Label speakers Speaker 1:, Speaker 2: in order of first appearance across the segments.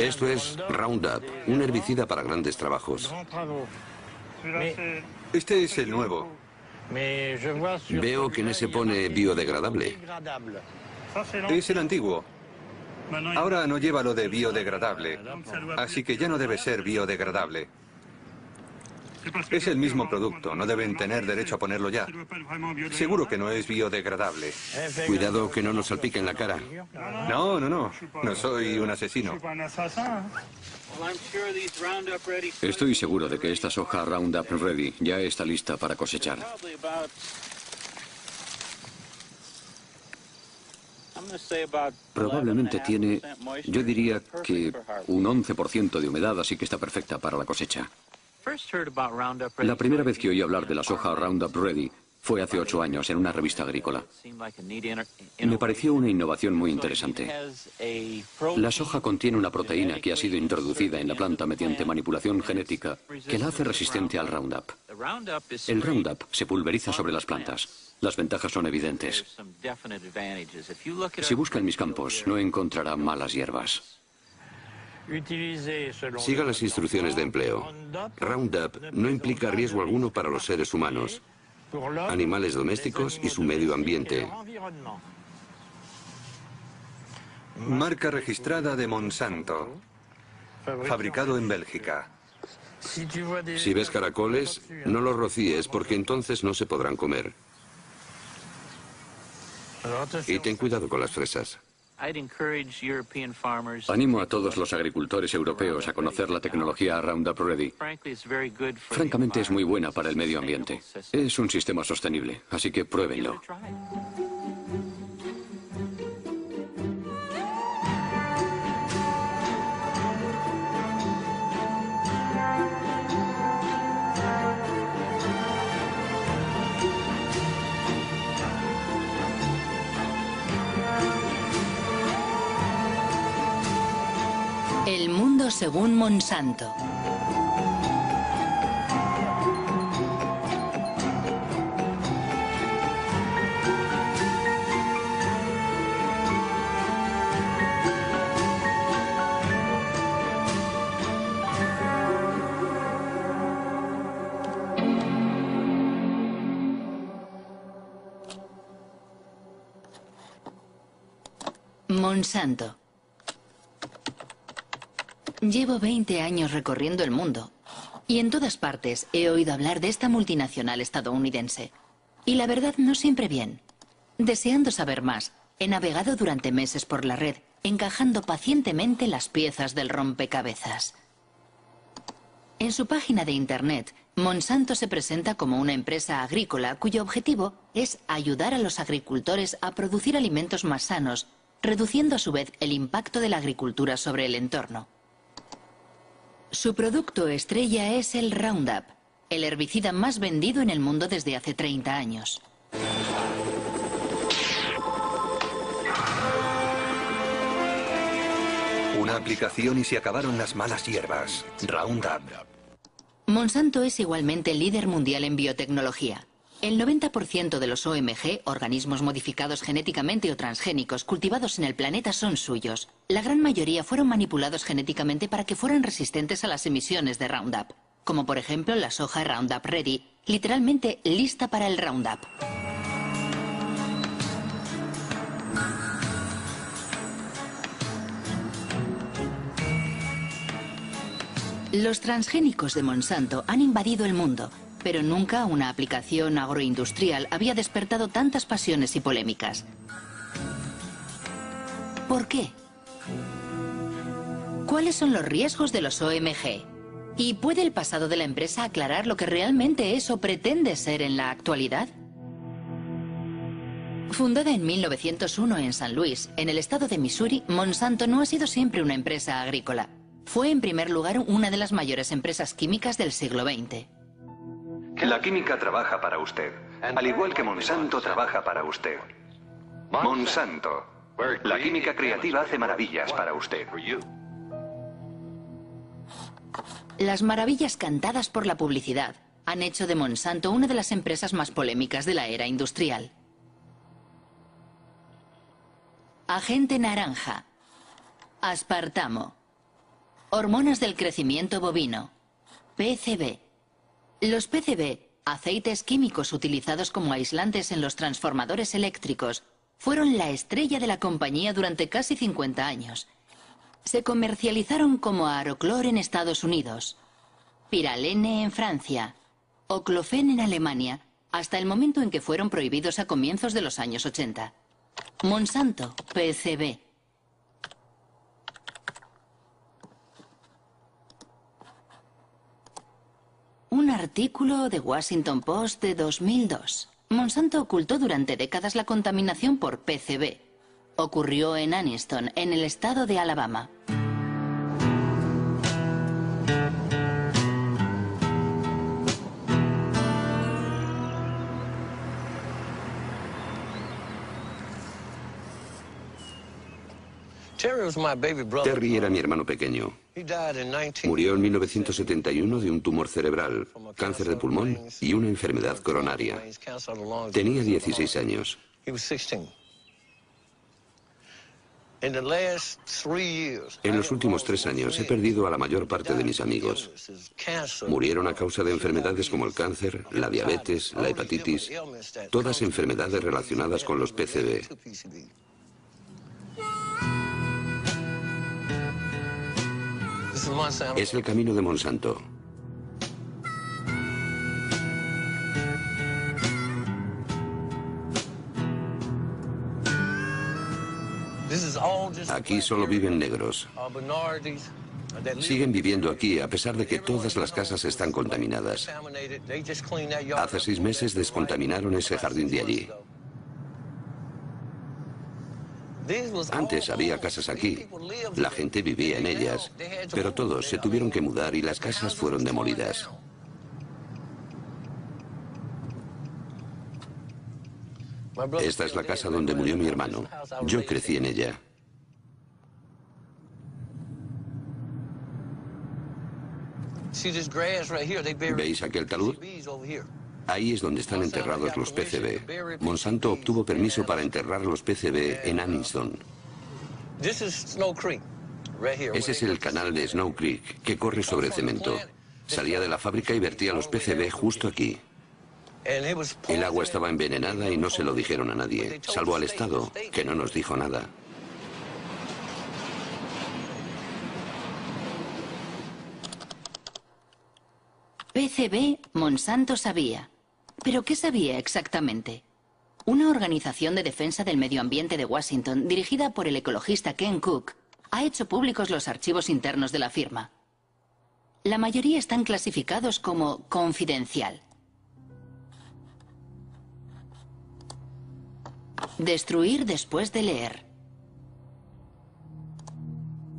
Speaker 1: Esto es Roundup, un herbicida para grandes trabajos.
Speaker 2: Este es el nuevo.
Speaker 1: Veo que en ese pone biodegradable.
Speaker 2: Es el antiguo. Ahora no lleva lo de biodegradable, así que ya no debe ser biodegradable. Es el mismo producto, no deben tener derecho a ponerlo ya. Seguro que no es biodegradable.
Speaker 1: Cuidado que no nos salpique en la cara.
Speaker 2: No, no, no. No soy un asesino.
Speaker 3: Estoy seguro de que esta soja Roundup Ready ya está lista para cosechar. Probablemente tiene, yo diría que un 11% de humedad, así que está perfecta para la cosecha. La primera vez que oí hablar de la soja Roundup Ready fue hace 8 años en una revista agrícola. Me pareció una innovación muy interesante. La soja contiene una proteína que ha sido introducida en la planta mediante manipulación genética que la hace resistente al Roundup. El Roundup se pulveriza sobre las plantas. Las ventajas son evidentes. Si busca en mis campos, no encontrará malas hierbas.
Speaker 1: Siga las instrucciones de empleo. Roundup no implica riesgo alguno para los seres humanos, animales domésticos y su medio ambiente.
Speaker 2: Marca registrada de Monsanto. Fabricado en Bélgica.
Speaker 1: Si ves caracoles, no los rocíes porque entonces no se podrán comer. Y ten cuidado con las fresas.
Speaker 3: Animo a todos los agricultores europeos a conocer la tecnología Roundup Ready. Francamente es muy buena para el medio ambiente. Es un sistema sostenible, así que pruébenlo.
Speaker 4: El mundo según Monsanto. Monsanto. Llevo 20 años recorriendo el mundo y en todas partes he oído hablar de esta multinacional estadounidense. Y la verdad no siempre bien. Deseando saber más, he navegado durante meses por la red, encajando pacientemente las piezas del rompecabezas. En su página de internet, Monsanto se presenta como una empresa agrícola cuyo objetivo es ayudar a los agricultores a producir alimentos más sanos, reduciendo a su vez el impacto de la agricultura sobre el entorno. Su producto estrella es el Roundup, el herbicida más vendido en el mundo desde hace 30 años.
Speaker 2: Una aplicación y se acabaron las malas hierbas. Roundup.
Speaker 4: Monsanto es igualmente líder mundial en biotecnología. El 90% de los OMG, organismos modificados genéticamente o transgénicos cultivados en el planeta, son suyos. La gran mayoría fueron manipulados genéticamente para que fueran resistentes a las emisiones de Roundup, como por ejemplo la soja Roundup Ready, literalmente lista para el Roundup. Los transgénicos de Monsanto han invadido el mundo, pero nunca una aplicación agroindustrial había despertado tantas pasiones y polémicas. ¿Por qué? ¿Cuáles son los riesgos de los OMG? ¿Y puede el pasado de la empresa aclarar lo que realmente es o pretende ser en la actualidad? Fundada en 1901 en San Luis, en el estado de Missouri, Monsanto no ha sido siempre una empresa agrícola. Fue en primer lugar una de las mayores empresas químicas del siglo XX.
Speaker 2: La química trabaja para usted, al igual que Monsanto trabaja para usted. Monsanto. La química creativa hace maravillas para usted.
Speaker 4: Las maravillas cantadas por la publicidad han hecho de Monsanto una de las empresas más polémicas de la era industrial. Agente naranja. Aspartamo. Hormonas del crecimiento bovino. PCB. Los PCB, aceites químicos utilizados como aislantes en los transformadores eléctricos, fueron la estrella de la compañía durante casi 50 años. Se comercializaron como Aeroclor en Estados Unidos, Pyralene en Francia, Oclofen en Alemania, hasta el momento en que fueron prohibidos a comienzos de los años 80. Monsanto, PCB. Un artículo de Washington Post de 2002. Monsanto ocultó durante décadas la contaminación por PCB. Ocurrió en Anniston, en el estado de Alabama.
Speaker 1: Terry era mi hermano pequeño. Murió en 1971 de un tumor cerebral, cáncer de pulmón y una enfermedad coronaria. Tenía 16 años. En los últimos 3 años he perdido a la mayor parte de mis amigos. Murieron a causa de enfermedades como el cáncer, la diabetes, la hepatitis, todas enfermedades relacionadas con los PCB. Es el camino de Monsanto. Aquí solo viven negros. Siguen viviendo aquí a pesar de que todas las casas están contaminadas. Hace 6 meses descontaminaron ese jardín de allí. Antes había casas aquí, la gente vivía en ellas, pero todos se tuvieron que mudar y las casas fueron demolidas. Esta es la casa donde murió mi hermano. Yo crecí en ella. ¿Veis aquel talud? Ahí es donde están enterrados los PCB. Monsanto obtuvo permiso para enterrar los PCB en Anniston. Ese es el canal de Snow Creek, que corre sobre cemento. Salía de la fábrica y vertía los PCB justo aquí. El agua estaba envenenada y no se lo dijeron a nadie, salvo al Estado, que no nos dijo nada.
Speaker 4: PCB, Monsanto sabía. ¿Pero qué sabía exactamente? Una organización de defensa del medio ambiente de Washington, dirigida por el ecologista Ken Cook, ha hecho públicos los archivos internos de la firma. La mayoría están clasificados como confidencial. Destruir después de leer.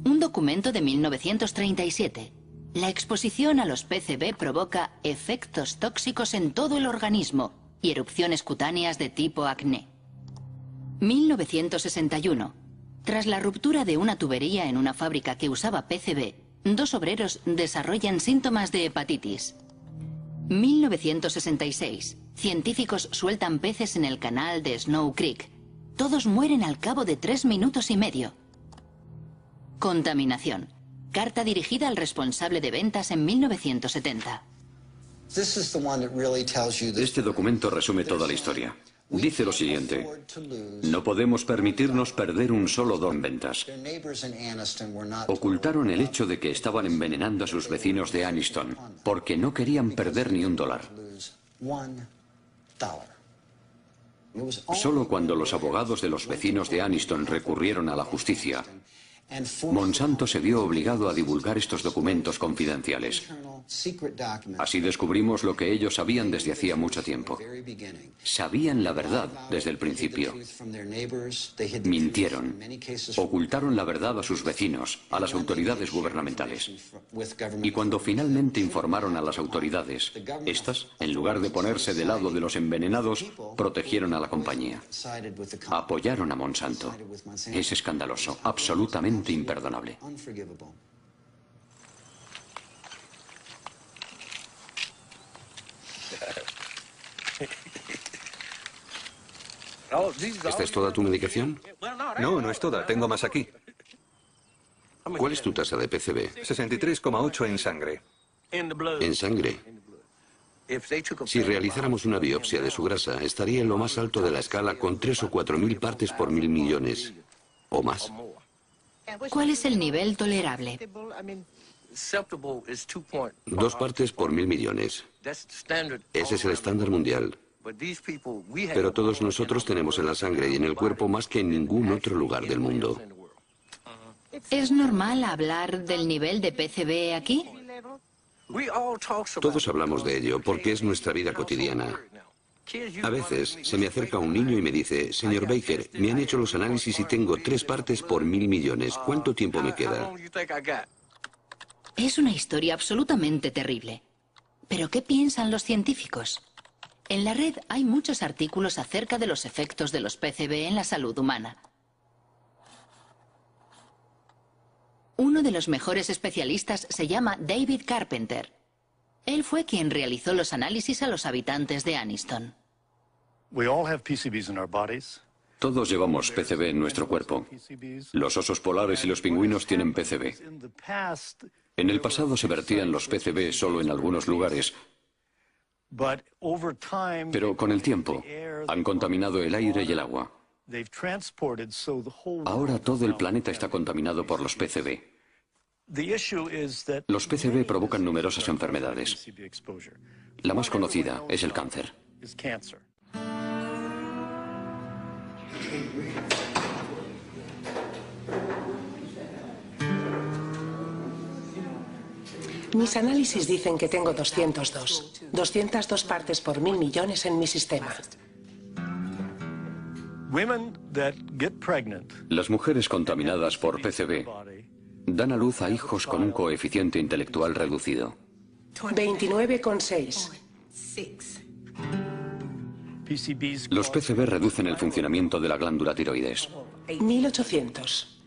Speaker 4: Un documento de 1937. La exposición a los PCB provoca efectos tóxicos en todo el organismo y erupciones cutáneas de tipo acné. 1961. Tras la ruptura de una tubería en una fábrica que usaba PCB, 2 obreros desarrollan síntomas de hepatitis. 1966. Científicos sueltan peces en el canal de Snow Creek. Todos mueren al cabo de 3 minutos y medio. Contaminación. Carta dirigida al responsable de ventas en 1970.
Speaker 3: Este documento resume toda la historia. Dice lo siguiente: no podemos permitirnos perder un solo don en ventas. Ocultaron el hecho de que estaban envenenando a sus vecinos de Anniston, porque no querían perder ni $1. Solo cuando los abogados de los vecinos de Anniston recurrieron a la justicia, Monsanto se vio obligado a divulgar estos documentos confidenciales. Así descubrimos lo que ellos sabían desde hacía mucho tiempo. Sabían la verdad desde el principio. Mintieron. Ocultaron la verdad a sus vecinos, a las autoridades gubernamentales. Y cuando finalmente informaron a las autoridades, estas, en lugar de ponerse del lado de los envenenados, protegieron a la compañía. Apoyaron a Monsanto. Es escandaloso, absolutamente imperdonable.
Speaker 1: ¿Esta es toda tu medicación?
Speaker 2: No, no es toda. Tengo más aquí.
Speaker 1: ¿Cuál es tu tasa de PCB?
Speaker 2: 63,8 en sangre.
Speaker 1: En sangre. Si realizáramos una biopsia de su grasa, estaría en lo más alto de la escala con 3 o 4 mil partes por 1000 millones. ¿O más?
Speaker 4: ¿Cuál es el nivel tolerable?
Speaker 1: 2 partes por 1000 millones. Ese es el estándar mundial. Pero todos nosotros tenemos en la sangre y en el cuerpo más que en ningún otro lugar del mundo.
Speaker 4: ¿Es normal hablar del nivel de PCB aquí?
Speaker 1: Todos hablamos de ello porque es nuestra vida cotidiana. A veces se me acerca un niño y me dice, señor Baker, me han hecho los análisis y tengo 3 partes por 1000 millones. ¿Cuánto tiempo me queda?
Speaker 4: Es una historia absolutamente terrible. ¿Pero qué piensan los científicos? En la red hay muchos artículos acerca de los efectos de los PCB en la salud humana. Uno de los mejores especialistas se llama David Carpenter. Él fue quien realizó los análisis a los habitantes de Anniston.
Speaker 3: Todos llevamos PCB en nuestro cuerpo. Los osos polares y los pingüinos tienen PCB. En el pasado se vertían los PCB solo en algunos lugares, pero con el tiempo han contaminado el aire y el agua. Ahora todo el planeta está contaminado por los PCB. Los PCB provocan numerosas enfermedades. La más conocida es el cáncer.
Speaker 5: Mis análisis dicen que tengo 202 partes por 1000 millones en mi sistema.
Speaker 3: Las mujeres contaminadas por PCB dan a luz a hijos con un coeficiente intelectual reducido.
Speaker 5: 29,6.
Speaker 3: Los PCB reducen el funcionamiento de la glándula tiroides.
Speaker 5: 1800.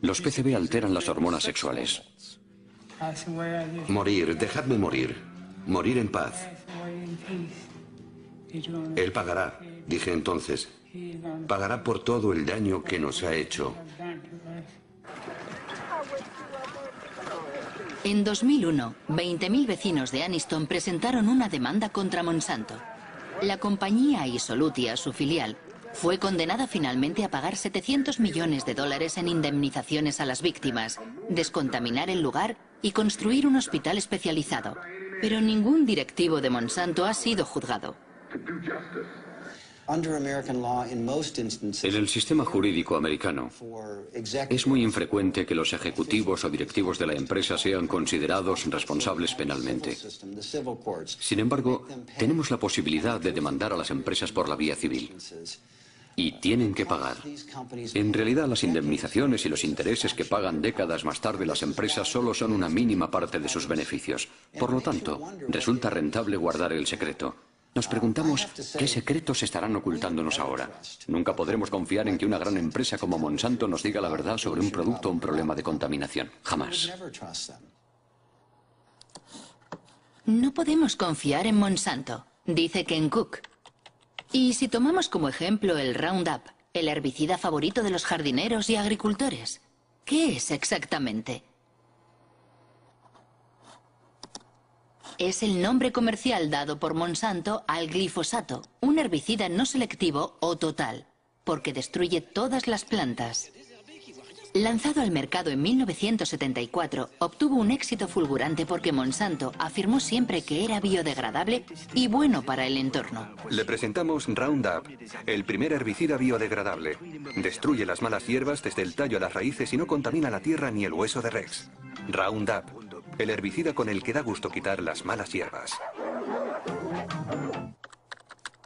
Speaker 3: Los PCB alteran las hormonas sexuales.
Speaker 1: Morir, dejadme morir. Morir en paz. Él pagará, dije entonces. Pagará por todo el daño que nos ha hecho.
Speaker 4: En 2001, 20.000 vecinos de Anniston presentaron una demanda contra Monsanto. La compañía Isolutia, su filial, fue condenada finalmente a pagar $700 millones en indemnizaciones a las víctimas, descontaminar el lugar y construir un hospital especializado. Pero ningún directivo de Monsanto ha sido juzgado.
Speaker 3: En el sistema jurídico americano, es muy infrecuente que los ejecutivos o directivos de la empresa sean considerados responsables penalmente. Sin embargo, tenemos la posibilidad de demandar a las empresas por la vía civil. Y tienen que pagar. En realidad, las indemnizaciones y los intereses que pagan décadas más tarde las empresas solo son una mínima parte de sus beneficios. Por lo tanto, resulta rentable guardar el secreto. Nos preguntamos, ¿qué secretos estarán ocultándonos ahora? Nunca podremos confiar en que una gran empresa como Monsanto nos diga la verdad sobre un producto o un problema de contaminación. Jamás.
Speaker 4: No podemos confiar en Monsanto, dice Ken Cook. Y si tomamos como ejemplo el Roundup, el herbicida favorito de los jardineros y agricultores, ¿qué es exactamente? Es el nombre comercial dado por Monsanto al glifosato, un herbicida no selectivo o total, porque destruye todas las plantas. Lanzado al mercado en 1974, obtuvo un éxito fulgurante porque Monsanto afirmó siempre que era biodegradable y bueno para el entorno.
Speaker 2: Le presentamos Roundup, el primer herbicida biodegradable. Destruye las malas hierbas desde el tallo a las raíces y no contamina la tierra ni el hueso de Rex. Roundup, el herbicida con el que da gusto quitar las malas hierbas.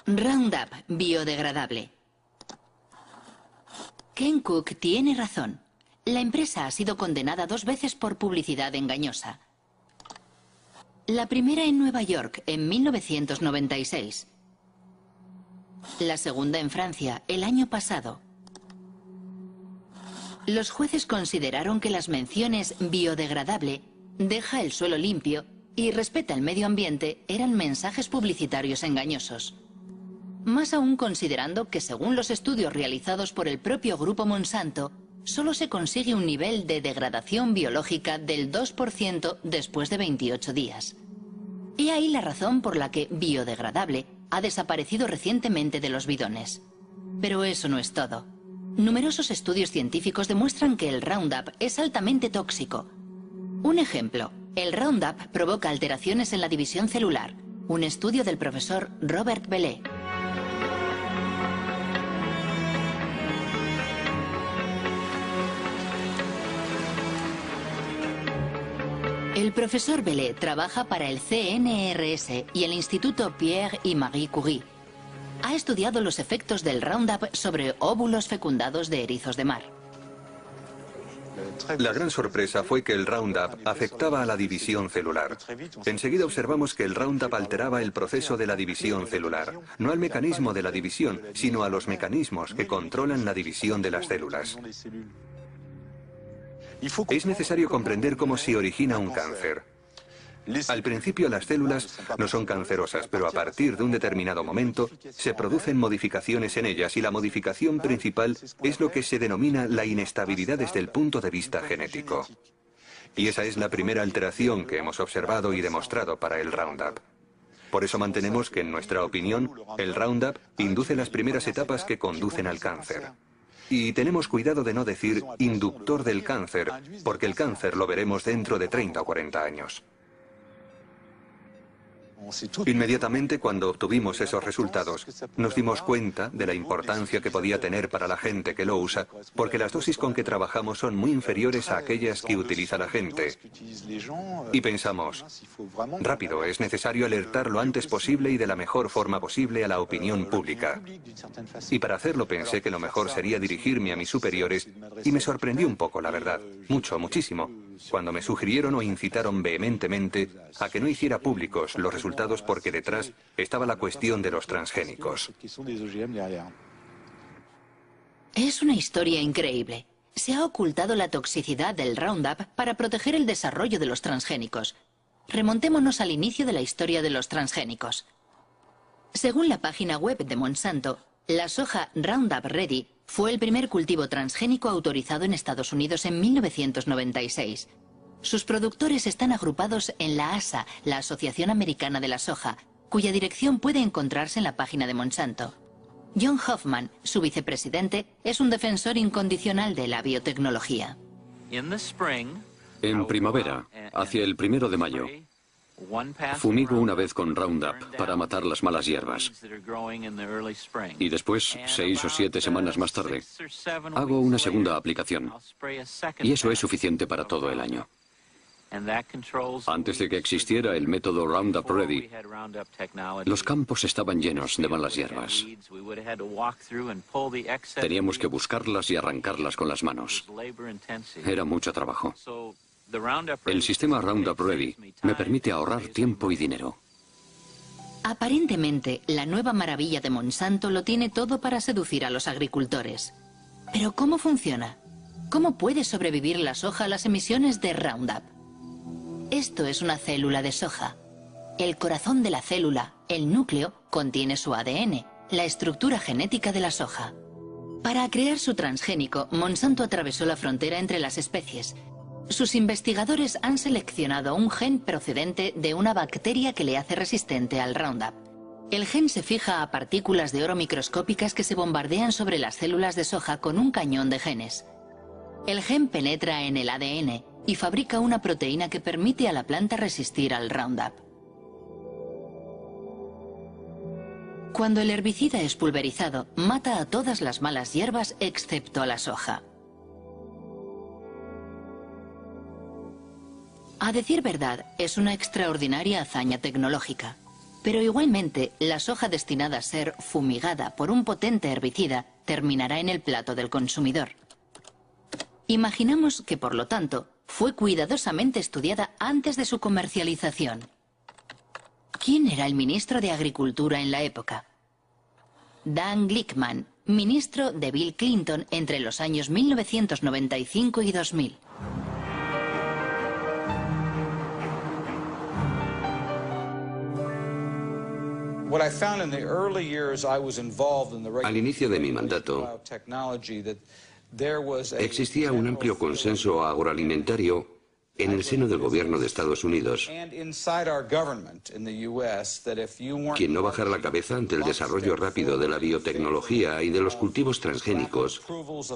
Speaker 4: Roundup, biodegradable. Ken Cook tiene razón. La empresa ha sido condenada 2 veces por publicidad engañosa. La primera en Nueva York, en 1996. La segunda en Francia, el año pasado. Los jueces consideraron que las menciones biodegradable, deja el suelo limpio y respeta el medio ambiente eran mensajes publicitarios engañosos. Más aún considerando que según los estudios realizados por el propio grupo Monsanto, solo se consigue un nivel de degradación biológica del 2% después de 28 días. He ahí la razón por la que biodegradable ha desaparecido recientemente de los bidones. Pero eso no es todo. Numerosos estudios científicos demuestran que el Roundup es altamente tóxico. Un ejemplo, el Roundup provoca alteraciones en la división celular. Un estudio del profesor Robert Bellet. El profesor Bellet trabaja para el CNRS y el Instituto Pierre y Marie Curie. Ha estudiado los efectos del Roundup sobre óvulos fecundados de erizos de mar.
Speaker 2: La gran sorpresa fue que el Roundup afectaba a la división celular. Enseguida observamos que el Roundup alteraba el proceso de la división celular, no al mecanismo de la división, sino a los mecanismos que controlan la división de las células. Es necesario comprender cómo se origina un cáncer. Al principio las células no son cancerosas, pero a partir de un determinado momento se producen modificaciones en ellas y la modificación principal es lo que se denomina la inestabilidad desde el punto de vista genético. Y esa es la primera alteración que hemos observado y demostrado para el Roundup. Por eso mantenemos que, en nuestra opinión, el Roundup induce las primeras etapas que conducen al cáncer. Y tenemos cuidado de no decir inductor del cáncer, porque el cáncer lo veremos dentro de 30 o 40 años. Inmediatamente cuando obtuvimos esos resultados, nos dimos cuenta de la importancia que podía tener para la gente que lo usa, porque las dosis con que trabajamos son muy inferiores a aquellas que utiliza la gente. Y pensamos, rápido, es necesario alertar lo antes posible y de la mejor forma posible a la opinión pública. Y para hacerlo pensé que lo mejor sería dirigirme a mis superiores y me sorprendió un poco, la verdad, muchísimo, cuando me sugirieron o incitaron vehementemente a que no hiciera públicos los resultados porque detrás estaba la cuestión de los transgénicos.
Speaker 4: Es una historia increíble. Se ha ocultado la toxicidad del Roundup para proteger el desarrollo de los transgénicos. Remontémonos al inicio de la historia de los transgénicos. Según la página web de Monsanto, la soja Roundup Ready fue el primer cultivo transgénico autorizado en Estados Unidos en 1996. Sus productores están agrupados en la ASA, la Asociación Americana de la Soja, cuya dirección puede encontrarse en la página de Monsanto. John Hoffman, su vicepresidente, es un defensor incondicional de la biotecnología.
Speaker 3: En primavera, hacia el 1 de mayo, fumigo una vez con Roundup para matar las malas hierbas. Y después, 6 o 7 semanas más tarde, hago una segunda aplicación. Y eso es suficiente para todo el año. Antes de que existiera el método Roundup Ready, los campos estaban llenos de malas hierbas. Teníamos que buscarlas y arrancarlas con las manos. Era mucho trabajo. El sistema Roundup Ready me permite ahorrar tiempo y dinero.
Speaker 4: Aparentemente, la nueva maravilla de Monsanto lo tiene todo para seducir a los agricultores. Pero ¿cómo funciona? ¿Cómo puede sobrevivir la soja a las emisiones de Roundup? Esto es una célula de soja. El corazón de la célula, el núcleo, contiene su ADN, la estructura genética de la soja. Para crear su transgénico, Monsanto atravesó la frontera entre las especies. Sus investigadores han seleccionado un gen procedente de una bacteria que le hace resistente al Roundup. El gen se fija a partículas de oro microscópicas que se bombardean sobre las células de soja con un cañón de genes. El gen penetra en el ADN y fabrica una proteína que permite a la planta resistir al Roundup. Cuando el herbicida es pulverizado, mata a todas las malas hierbas excepto a la soja. A decir verdad, es una extraordinaria hazaña tecnológica. Pero igualmente, la soja destinada a ser fumigada por un potente herbicida terminará en el plato del consumidor. Imaginamos que, por lo tanto, fue cuidadosamente estudiada antes de su comercialización. ¿Quién era el ministro de Agricultura en la época? Dan Glickman, ministro de Bill Clinton entre los años 1995 y 2000.
Speaker 1: Al inicio de mi mandato, Existía un amplio consenso agroalimentario en el seno del gobierno de Estados Unidos. Quien no bajara la cabeza ante el desarrollo rápido de la biotecnología y de los cultivos transgénicos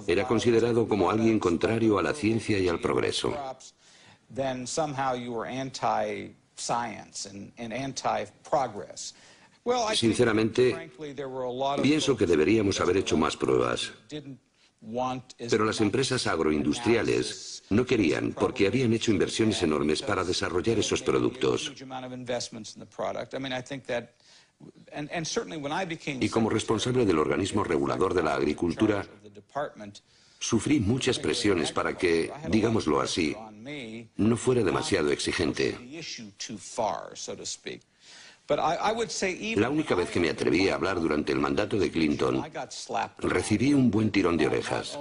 Speaker 1: era considerado como alguien contrario a la ciencia y al progreso. Sinceramente, pienso que deberíamos haber hecho más pruebas. Pero las empresas agroindustriales no querían, porque habían hecho inversiones enormes para desarrollar esos productos. Y como responsable del organismo regulador de la agricultura, sufrí muchas presiones para que, digámoslo así, no fuera demasiado exigente. La única vez que me atreví a hablar durante el mandato de Clinton, recibí un buen tirón de orejas,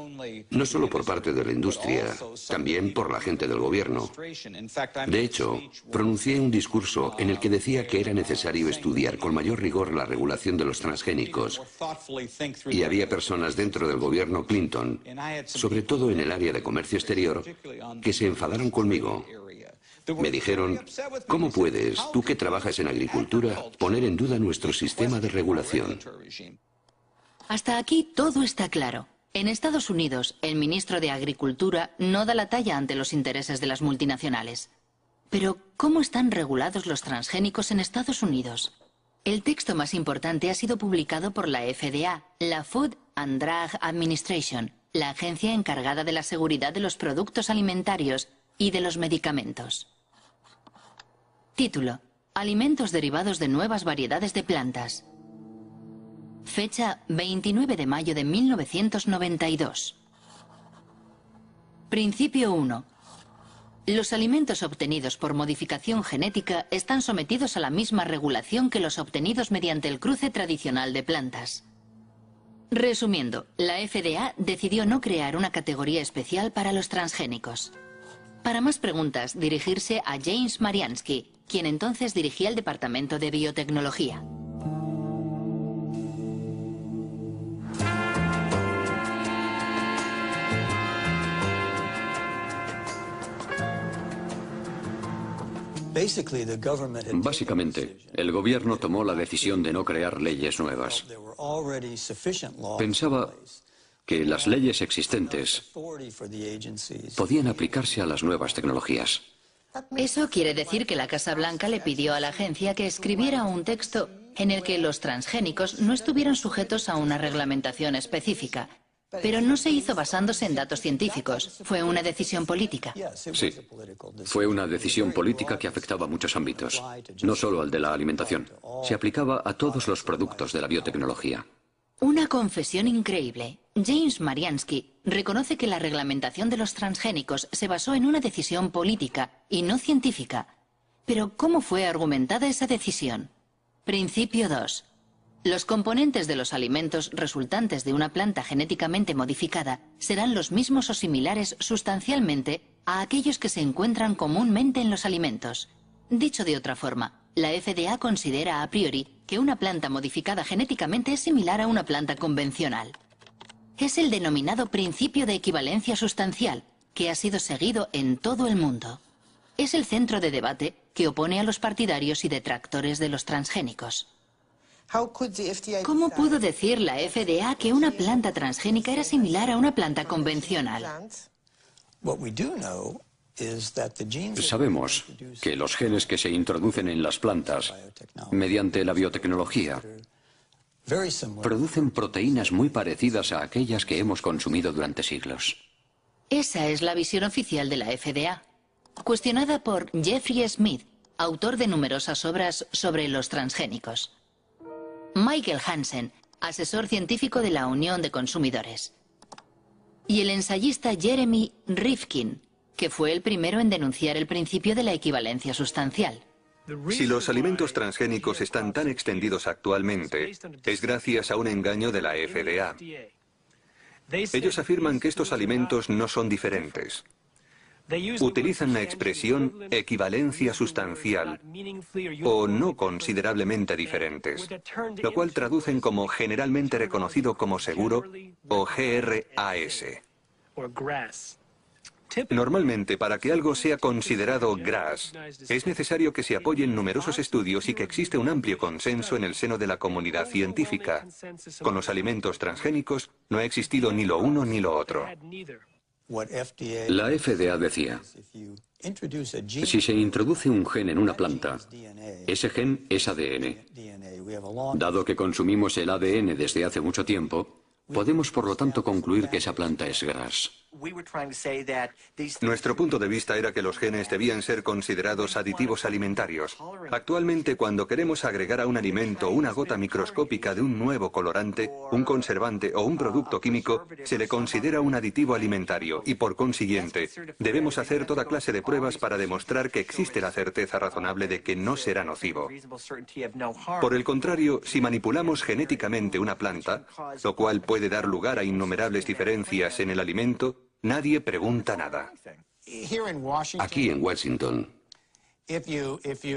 Speaker 1: no solo por parte de la industria, también por la gente del gobierno. De hecho, pronuncié un discurso en el que decía que era necesario estudiar con mayor rigor la regulación de los transgénicos. Y había personas dentro del gobierno Clinton, sobre todo en el área de comercio exterior, que se enfadaron conmigo. Me dijeron, ¿cómo puedes, tú que trabajas en agricultura, poner en duda nuestro sistema de regulación?
Speaker 4: Hasta aquí todo está claro. En Estados Unidos, el ministro de Agricultura no da la talla ante los intereses de las multinacionales. Pero, ¿cómo están regulados los transgénicos en Estados Unidos? El texto más importante ha sido publicado por la FDA, la Food and Drug Administration, la agencia encargada de la seguridad de los productos alimentarios y de los medicamentos. Título: Alimentos derivados de nuevas variedades de plantas. Fecha: 29 de mayo de 1992. Principio 1. Los alimentos obtenidos por modificación genética están sometidos a la misma regulación que los obtenidos mediante el cruce tradicional de plantas. Resumiendo, la FDA decidió no crear una categoría especial para los transgénicos. Para más preguntas, dirigirse a James Mariansky, quien entonces dirigía el Departamento de Biotecnología.
Speaker 3: Básicamente, el gobierno tomó la decisión de no crear leyes nuevas. Pensaba que las leyes existentes podían aplicarse a las nuevas tecnologías.
Speaker 4: Eso quiere decir que la Casa Blanca le pidió a la agencia que escribiera un texto en el que los transgénicos no estuvieran sujetos a una reglamentación específica. Pero no se hizo basándose en datos científicos. Fue una decisión política.
Speaker 3: Sí, fue una decisión política que afectaba a muchos ámbitos, no solo al de la alimentación. Se aplicaba a todos los productos de la biotecnología.
Speaker 4: Una confesión increíble. James Mariansky reconoce que la reglamentación de los transgénicos se basó en una decisión política y no científica. Pero, ¿cómo fue argumentada esa decisión? Principio 2. Los componentes de los alimentos resultantes de una planta genéticamente modificada serán los mismos o similares sustancialmente a aquellos que se encuentran comúnmente en los alimentos. Dicho de otra forma, la FDA considera a priori que una planta modificada genéticamente es similar a una planta convencional. Es el denominado principio de equivalencia sustancial, que ha sido seguido en todo el mundo. Es el centro de debate que opone a los partidarios y detractores de los transgénicos. ¿Cómo pudo decir la FDA que una planta transgénica era similar a una planta convencional?
Speaker 3: Sabemos que los genes que se introducen en las plantas mediante la biotecnología producen proteínas muy parecidas a aquellas que hemos consumido durante siglos.
Speaker 4: Esa es la visión oficial de la FDA, cuestionada por Jeffrey Smith, autor de numerosas obras sobre los transgénicos. Michael Hansen, asesor científico de la Unión de Consumidores. Y el ensayista Jeremy Rifkin, que fue el primero en denunciar el principio de la equivalencia sustancial.
Speaker 2: Si los alimentos transgénicos están tan extendidos actualmente, es gracias a un engaño de la FDA. Ellos afirman que estos alimentos no son diferentes. Utilizan la expresión equivalencia sustancial o no considerablemente diferentes, lo cual traducen como generalmente reconocido como seguro o GRAS. Normalmente, para que algo sea considerado GRAS, es necesario que se apoyen numerosos estudios y que existe un amplio consenso en el seno de la comunidad científica. Con los alimentos transgénicos no ha existido ni lo uno ni lo otro.
Speaker 3: La FDA decía, si se introduce un gen en una planta, ese gen es ADN. Dado que consumimos el ADN desde hace mucho tiempo, podemos por lo tanto concluir que esa planta es GRAS.
Speaker 2: Nuestro punto de vista era que los genes debían ser considerados aditivos alimentarios. Actualmente, cuando queremos agregar a un alimento una gota microscópica de un nuevo colorante, un conservante o un producto químico, se le considera un aditivo alimentario y, por consiguiente, debemos hacer toda clase de pruebas para demostrar que existe la certeza razonable de que no será nocivo. Por el contrario, si manipulamos genéticamente una planta, lo cual puede dar lugar a innumerables diferencias en el alimento, nadie pregunta nada.
Speaker 1: Aquí en Washington,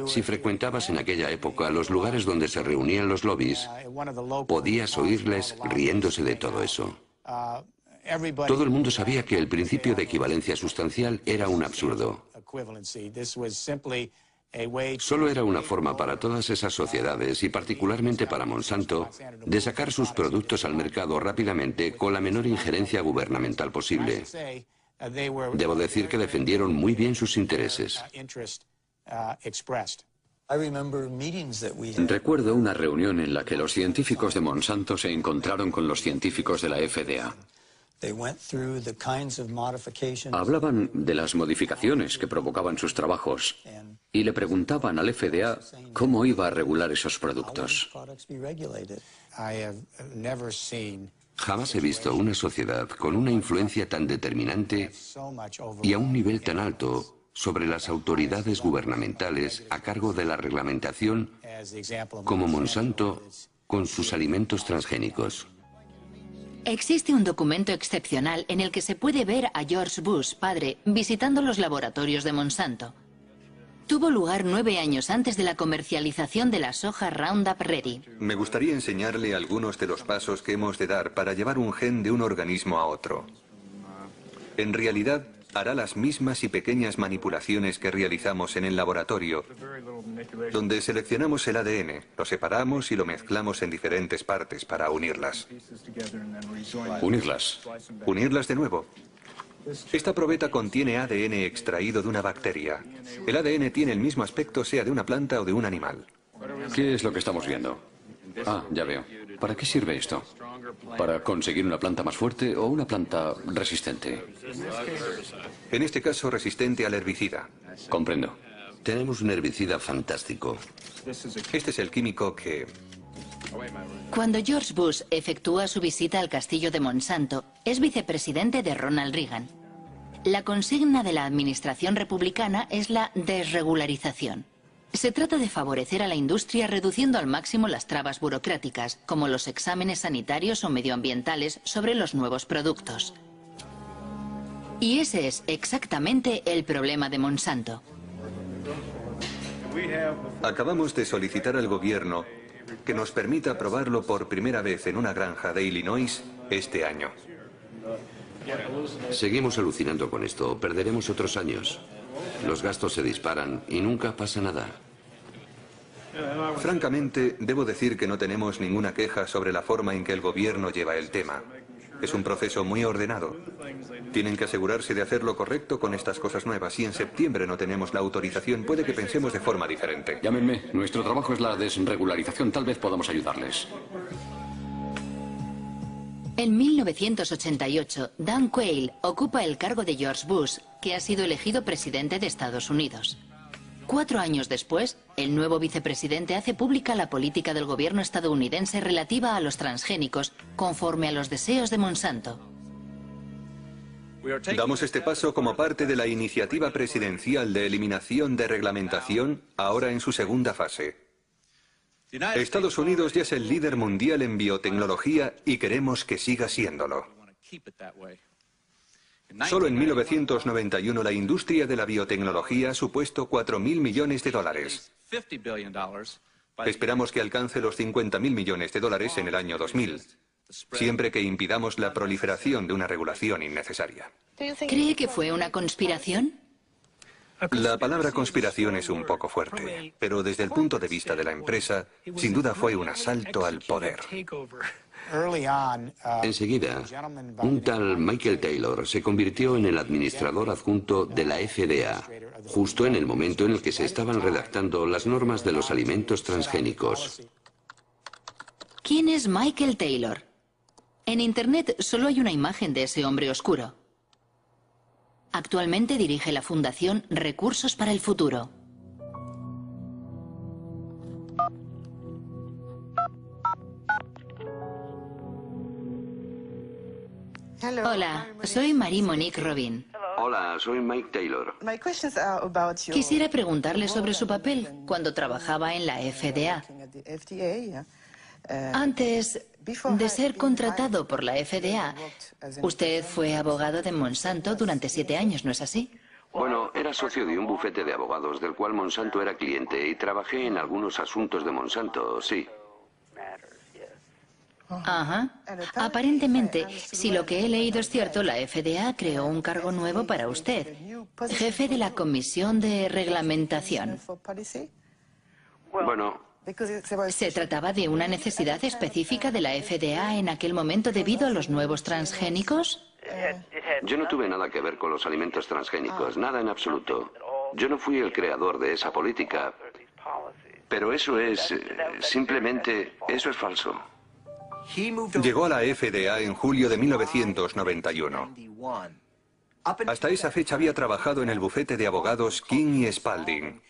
Speaker 1: si frecuentabas en aquella época los lugares donde se reunían los lobbies, podías oírles riéndose de todo eso. Todo el mundo sabía que el principio de equivalencia sustancial era un absurdo. Solo era una forma para todas esas sociedades, y particularmente para Monsanto, de sacar sus productos al mercado rápidamente con la menor injerencia gubernamental posible. Debo decir que defendieron muy bien sus intereses.
Speaker 3: Recuerdo una reunión en la que los científicos de Monsanto se encontraron con los científicos de la FDA. Hablaban de las modificaciones que provocaban sus trabajos y le preguntaban al FDA cómo iba a regular esos productos.
Speaker 1: Jamás he visto una sociedad con una influencia tan determinante y a un nivel tan alto sobre las autoridades gubernamentales a cargo de la reglamentación como Monsanto con sus alimentos transgénicos.
Speaker 4: Existe un documento excepcional en el que se puede ver a George Bush, padre, visitando los laboratorios de Monsanto. Tuvo lugar 9 años antes de la comercialización de la soja Roundup Ready.
Speaker 2: Me gustaría enseñarle algunos de los pasos que hemos de dar para llevar un gen de un organismo a otro. En realidad, hará las mismas y pequeñas manipulaciones que realizamos en el laboratorio, donde seleccionamos el ADN, lo separamos y lo mezclamos en diferentes partes para unirlas.
Speaker 3: ¿Unirlas?
Speaker 2: Unirlas de nuevo. Esta probeta contiene ADN extraído de una bacteria. El ADN tiene el mismo aspecto sea de una planta o de un animal.
Speaker 3: ¿Qué es lo que estamos viendo? Ah, ya veo. ¿Para qué sirve esto? ¿Para conseguir una planta más fuerte o una planta resistente?
Speaker 2: En este caso, resistente al herbicida.
Speaker 3: Comprendo.
Speaker 1: Tenemos un herbicida fantástico.
Speaker 2: Este es el químico que...
Speaker 4: Cuando George Bush efectúa su visita al castillo de Monsanto, es vicepresidente de Ronald Reagan. La consigna de la administración republicana es la desregularización. Se trata de favorecer a la industria reduciendo al máximo las trabas burocráticas, como los exámenes sanitarios o medioambientales sobre los nuevos productos. Y ese es exactamente el problema de Monsanto.
Speaker 2: Acabamos de solicitar al gobierno que nos permita probarlo por primera vez en una granja de Illinois este año.
Speaker 1: Seguimos alucinando con esto. Perderemos otros años. Los gastos se disparan y nunca pasa nada.
Speaker 2: Francamente, debo decir que no tenemos ninguna queja sobre la forma en que el gobierno lleva el tema. Es un proceso muy ordenado. Tienen que asegurarse de hacer lo correcto con estas cosas nuevas. Si en septiembre no tenemos la autorización, puede que pensemos de forma diferente.
Speaker 3: Llámenme. Nuestro trabajo es la desregularización. Tal vez podamos ayudarles.
Speaker 4: En 1988, Dan Quayle ocupa el cargo de George Bush, que ha sido elegido presidente de Estados Unidos. 4 años después, el nuevo vicepresidente hace pública la política del gobierno estadounidense relativa a los transgénicos, conforme a los deseos de Monsanto.
Speaker 2: Damos este paso como parte de la iniciativa presidencial de eliminación de reglamentación, ahora en su segunda fase. Estados Unidos ya es el líder mundial en biotecnología y queremos que siga siéndolo. Solo en 1991 la industria de la biotecnología ha supuesto $4.000 millones. Esperamos que alcance los $50.000 millones en el año 2000. siempre que impidamos la proliferación de una regulación innecesaria.
Speaker 4: ¿Cree que fue una conspiración?
Speaker 2: La palabra conspiración es un poco fuerte, pero desde el punto de vista de la empresa, sin duda fue un asalto al poder.
Speaker 1: Enseguida, un tal Michael Taylor se convirtió en el administrador adjunto de la FDA, justo en el momento en el que se estaban redactando las normas de los alimentos transgénicos.
Speaker 4: ¿Quién es Michael Taylor? En Internet solo hay una imagen de ese hombre oscuro. Actualmente dirige la Fundación Recursos para el Futuro. Hola, soy Marie-Monique Robin.
Speaker 1: Hola, soy Mike Taylor.
Speaker 4: Quisiera preguntarle sobre su papel cuando trabajaba en la FDA. Antes de ser contratado por la FDA, usted fue abogado de Monsanto durante 7 años, ¿no es así?
Speaker 1: Bueno, era socio de un bufete de abogados del cual Monsanto era cliente y trabajé en algunos asuntos de Monsanto, sí.
Speaker 4: Ajá. Aparentemente, si lo que he leído es cierto, la FDA creó un cargo nuevo para usted, jefe de la Comisión de Reglamentación.
Speaker 1: Bueno,
Speaker 4: ¿Se trataba de una necesidad específica de la FDA en aquel momento debido a los nuevos transgénicos?
Speaker 1: yo no tuve nada que ver con los alimentos transgénicos, nada en absoluto. Yo no fui el creador de esa política, pero eso es, simplemente, eso es falso.
Speaker 2: Llegó a la FDA en julio de 1991. Hasta esa fecha había trabajado en el bufete de abogados King y Spalding.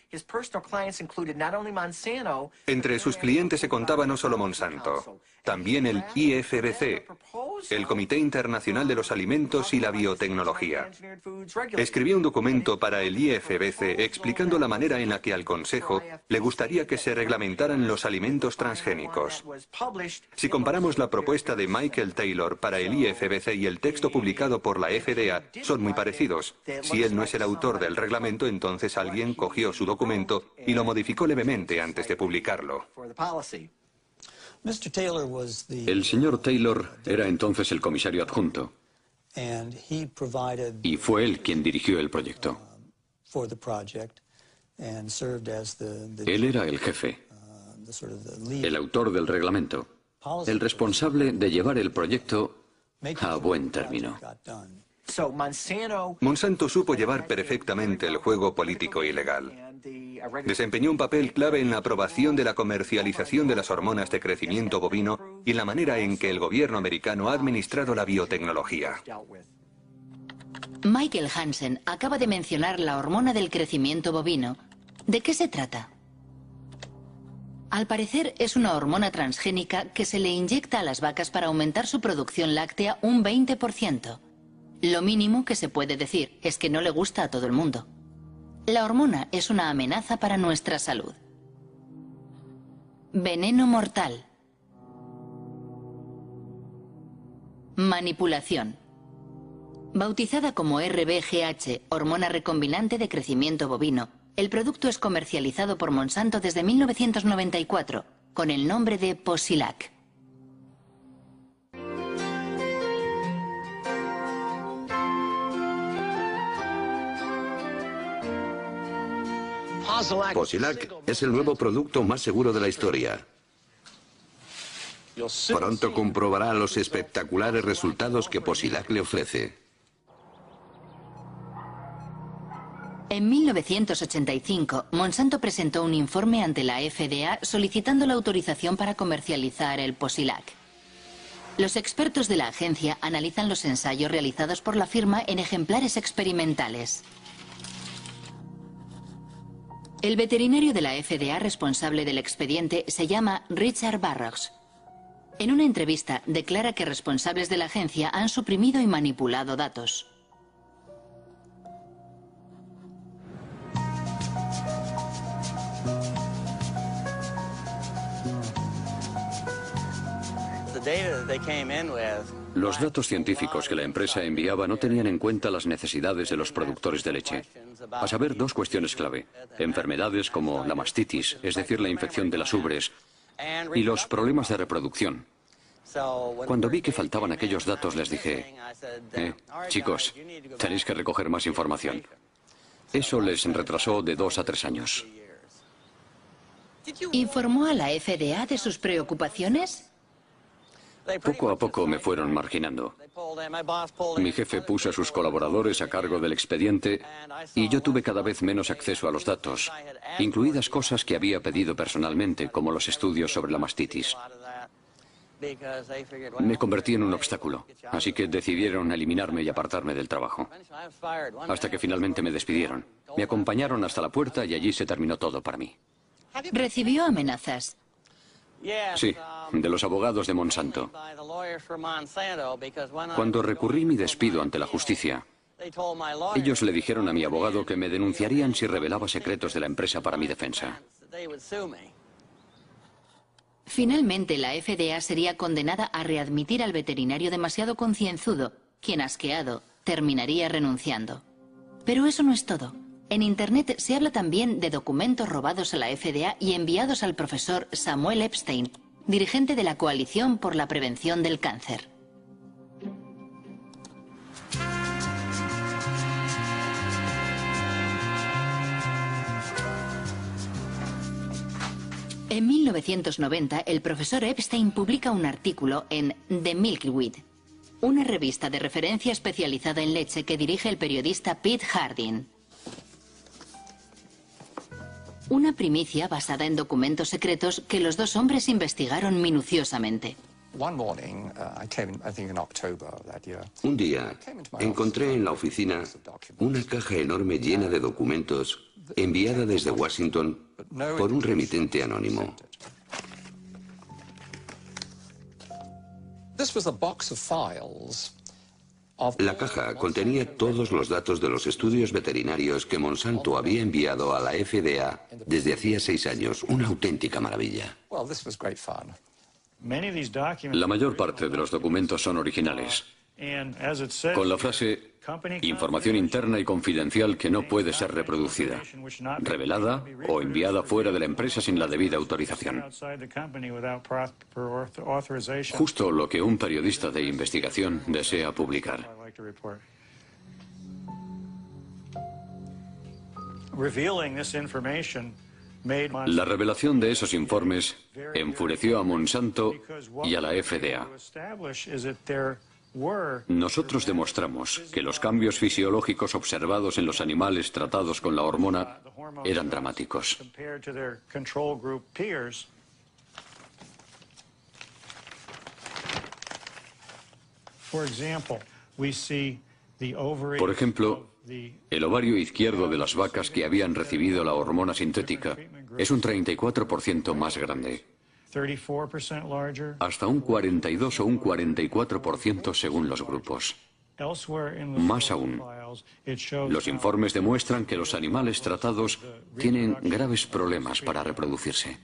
Speaker 2: Entre sus clientes se contaba no solo Monsanto, también el IFBC, el Comité Internacional de los Alimentos y la Biotecnología. Escribió un documento para el IFBC explicando la manera en la que al Consejo le gustaría que se reglamentaran los alimentos transgénicos. Si comparamos la propuesta de Michael Taylor para el IFBC y el texto publicado por la FDA, son muy parecidos. Si él no es el autor del reglamento, entonces alguien cogió su documento y lo modificó levemente antes de publicarlo.
Speaker 3: El señor Taylor era entonces el comisario adjunto y fue él quien dirigió el proyecto. Él era el jefe, el autor del reglamento, el responsable de llevar el proyecto a buen término.
Speaker 2: Monsanto supo llevar perfectamente el juego político y legal. Desempeñó un papel clave en la aprobación de la comercialización de las hormonas de crecimiento bovino y en la manera en que el gobierno americano ha administrado la biotecnología.
Speaker 4: Michael Hansen acaba de mencionar la hormona del crecimiento bovino. ¿De qué se trata? Al parecer es una hormona transgénica que se le inyecta a las vacas para aumentar su producción láctea un 20%. Lo mínimo que se puede decir es que no le gusta a todo el mundo. La hormona es una amenaza para nuestra salud. Veneno mortal. Manipulación. Bautizada como RBGH, hormona recombinante de crecimiento bovino, el producto es comercializado por Monsanto desde 1994 con el nombre de Posilac.
Speaker 1: Posilac es el nuevo producto más seguro de la historia. Pronto comprobará los espectaculares resultados que Posilac le ofrece.
Speaker 4: En 1985, Monsanto presentó un informe ante la FDA solicitando la autorización para comercializar el Posilac. Los expertos de la agencia analizan los ensayos realizados por la firma en ejemplares experimentales. El veterinario de la FDA responsable del expediente se llama Richard Barrows. En una entrevista declara que responsables de la agencia han suprimido y manipulado datos.
Speaker 3: Los datos científicos que la empresa enviaba no tenían en cuenta las necesidades de los productores de leche. A saber, 2 cuestiones clave. Enfermedades como la mastitis, es decir, la infección de las ubres, y los problemas de reproducción. Cuando vi que faltaban aquellos datos, les dije, chicos, tenéis que recoger más información. Eso les retrasó de 2 a 3 años.
Speaker 4: ¿Informó a la FDA de sus preocupaciones?
Speaker 3: Poco a poco me fueron marginando. Mi jefe puso a sus colaboradores a cargo del expediente y yo tuve cada vez menos acceso a los datos, incluidas cosas que había pedido personalmente, como los estudios sobre la mastitis. Me convertí en un obstáculo, así que decidieron eliminarme y apartarme del trabajo. Hasta que finalmente me despidieron. Me acompañaron hasta la puerta y allí se terminó todo para mí.
Speaker 4: ¿Recibió amenazas?
Speaker 3: Sí, de los abogados de Monsanto. Cuando recurrí mi despido ante la justicia, ellos le dijeron a mi abogado que me denunciarían si revelaba secretos de la empresa para mi defensa.
Speaker 4: Finalmente, la FDA sería condenada a readmitir al veterinario demasiado concienzudo, quien, asqueado, terminaría renunciando. Pero eso no es todo. En Internet se habla también de documentos robados a la FDA y enviados al profesor Samuel Epstein, dirigente de la Coalición por la Prevención del Cáncer. En 1990, el profesor Epstein publica un artículo en The Milkweed, una revista de referencia especializada en leche que dirige el periodista Pete Harding. Una primicia basada en documentos secretos que los dos hombres investigaron minuciosamente.
Speaker 1: Un día encontré en la oficina una caja enorme llena de documentos enviada desde Washington por un remitente anónimo. La caja contenía todos los datos de los estudios veterinarios que Monsanto había enviado a la FDA desde hacía 6 años. Una auténtica maravilla.
Speaker 3: La mayor parte de los documentos son originales, con la frase información interna y confidencial que no puede ser reproducida, revelada o enviada fuera de la empresa sin la debida autorización. Justo lo que un periodista de investigación desea publicar. La revelación de esos informes enfureció a Monsanto y a la FDA. Nosotros demostramos que los cambios fisiológicos observados en los animales tratados con la hormona eran dramáticos. Por ejemplo, el ovario izquierdo de las vacas que habían recibido la hormona sintética es un 34% más grande. Hasta un 42 o un 44% según los grupos. Más aún, los informes demuestran que los animales tratados tienen graves problemas para reproducirse.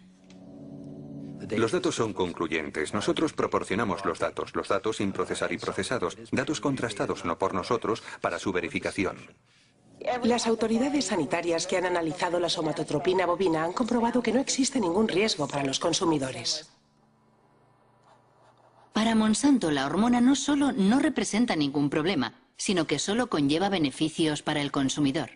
Speaker 2: Los datos son concluyentes. Nosotros proporcionamos los datos sin procesar y procesados, datos contrastados no por nosotros para su verificación.
Speaker 5: Las autoridades sanitarias que han analizado la somatotropina bovina han comprobado que no existe ningún riesgo para los consumidores.
Speaker 4: Para Monsanto, la hormona no solo no representa ningún problema, sino que solo conlleva beneficios para el consumidor.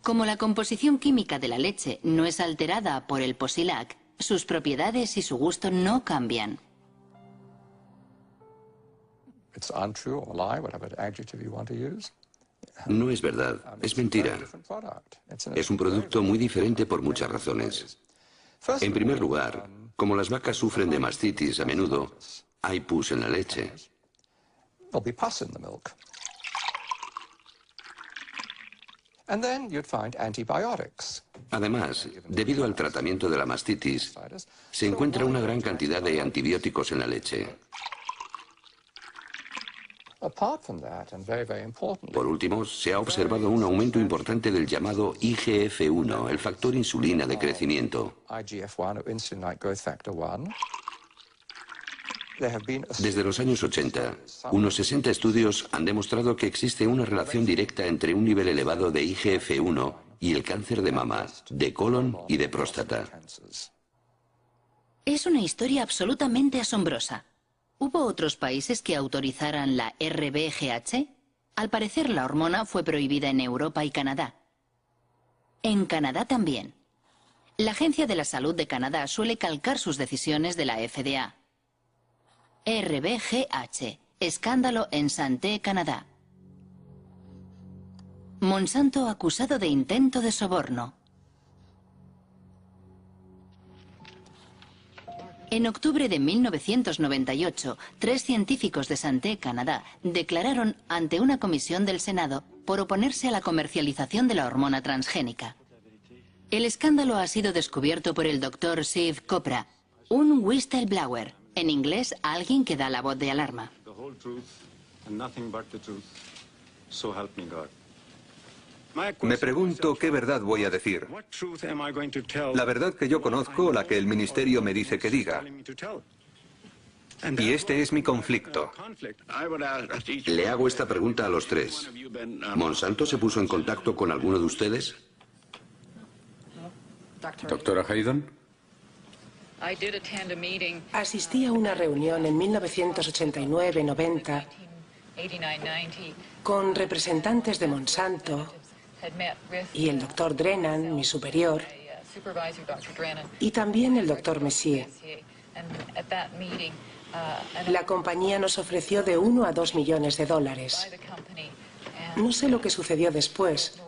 Speaker 4: Como la composición química de la leche no es alterada por el Posilac, sus propiedades y su gusto no cambian.
Speaker 1: No es verdad, es mentira. Es un producto muy diferente por muchas razones. En primer lugar, como las vacas sufren de mastitis a menudo, hay pus en la leche. Además, debido al tratamiento de la mastitis, se encuentra una gran cantidad de antibióticos en la leche. Por último, se ha observado un aumento importante del llamado IGF-1, el factor insulina de crecimiento. Desde los años 80, unos 60 estudios han demostrado que existe una relación directa entre un nivel elevado de IGF-1 y el cáncer de mama, de colon y de próstata.
Speaker 4: Es una historia absolutamente asombrosa. ¿Hubo otros países que autorizaran la RBGH? Al parecer, la hormona fue prohibida en Europa y Canadá. En Canadá también. La Agencia de la Salud de Canadá suele calcar sus decisiones de la FDA. RBGH. Escándalo en Santé, Canadá. Monsanto acusado de intento de soborno. En octubre de 1998, 3 científicos de Santé, Canadá, declararon ante una comisión del Senado por oponerse a la comercialización de la hormona transgénica. El escándalo ha sido descubierto por el Dr. Shiv Chopra, un whistleblower, en inglés, alguien que da la voz de alarma.
Speaker 2: Me pregunto qué verdad voy a decir. La verdad que yo conozco o la que el ministerio me dice que diga. Y este es mi conflicto.
Speaker 1: Le hago esta pregunta a los 3. ¿Monsanto se puso en contacto con alguno de ustedes?
Speaker 3: Doctora Haydon.
Speaker 5: Asistí a una reunión en 1989-90 con representantes de Monsanto y el doctor Drennan, mi superior, y también el doctor Messier. La compañía nos ofreció de 1 a 2 millones de dólares. No sé lo que sucedió después,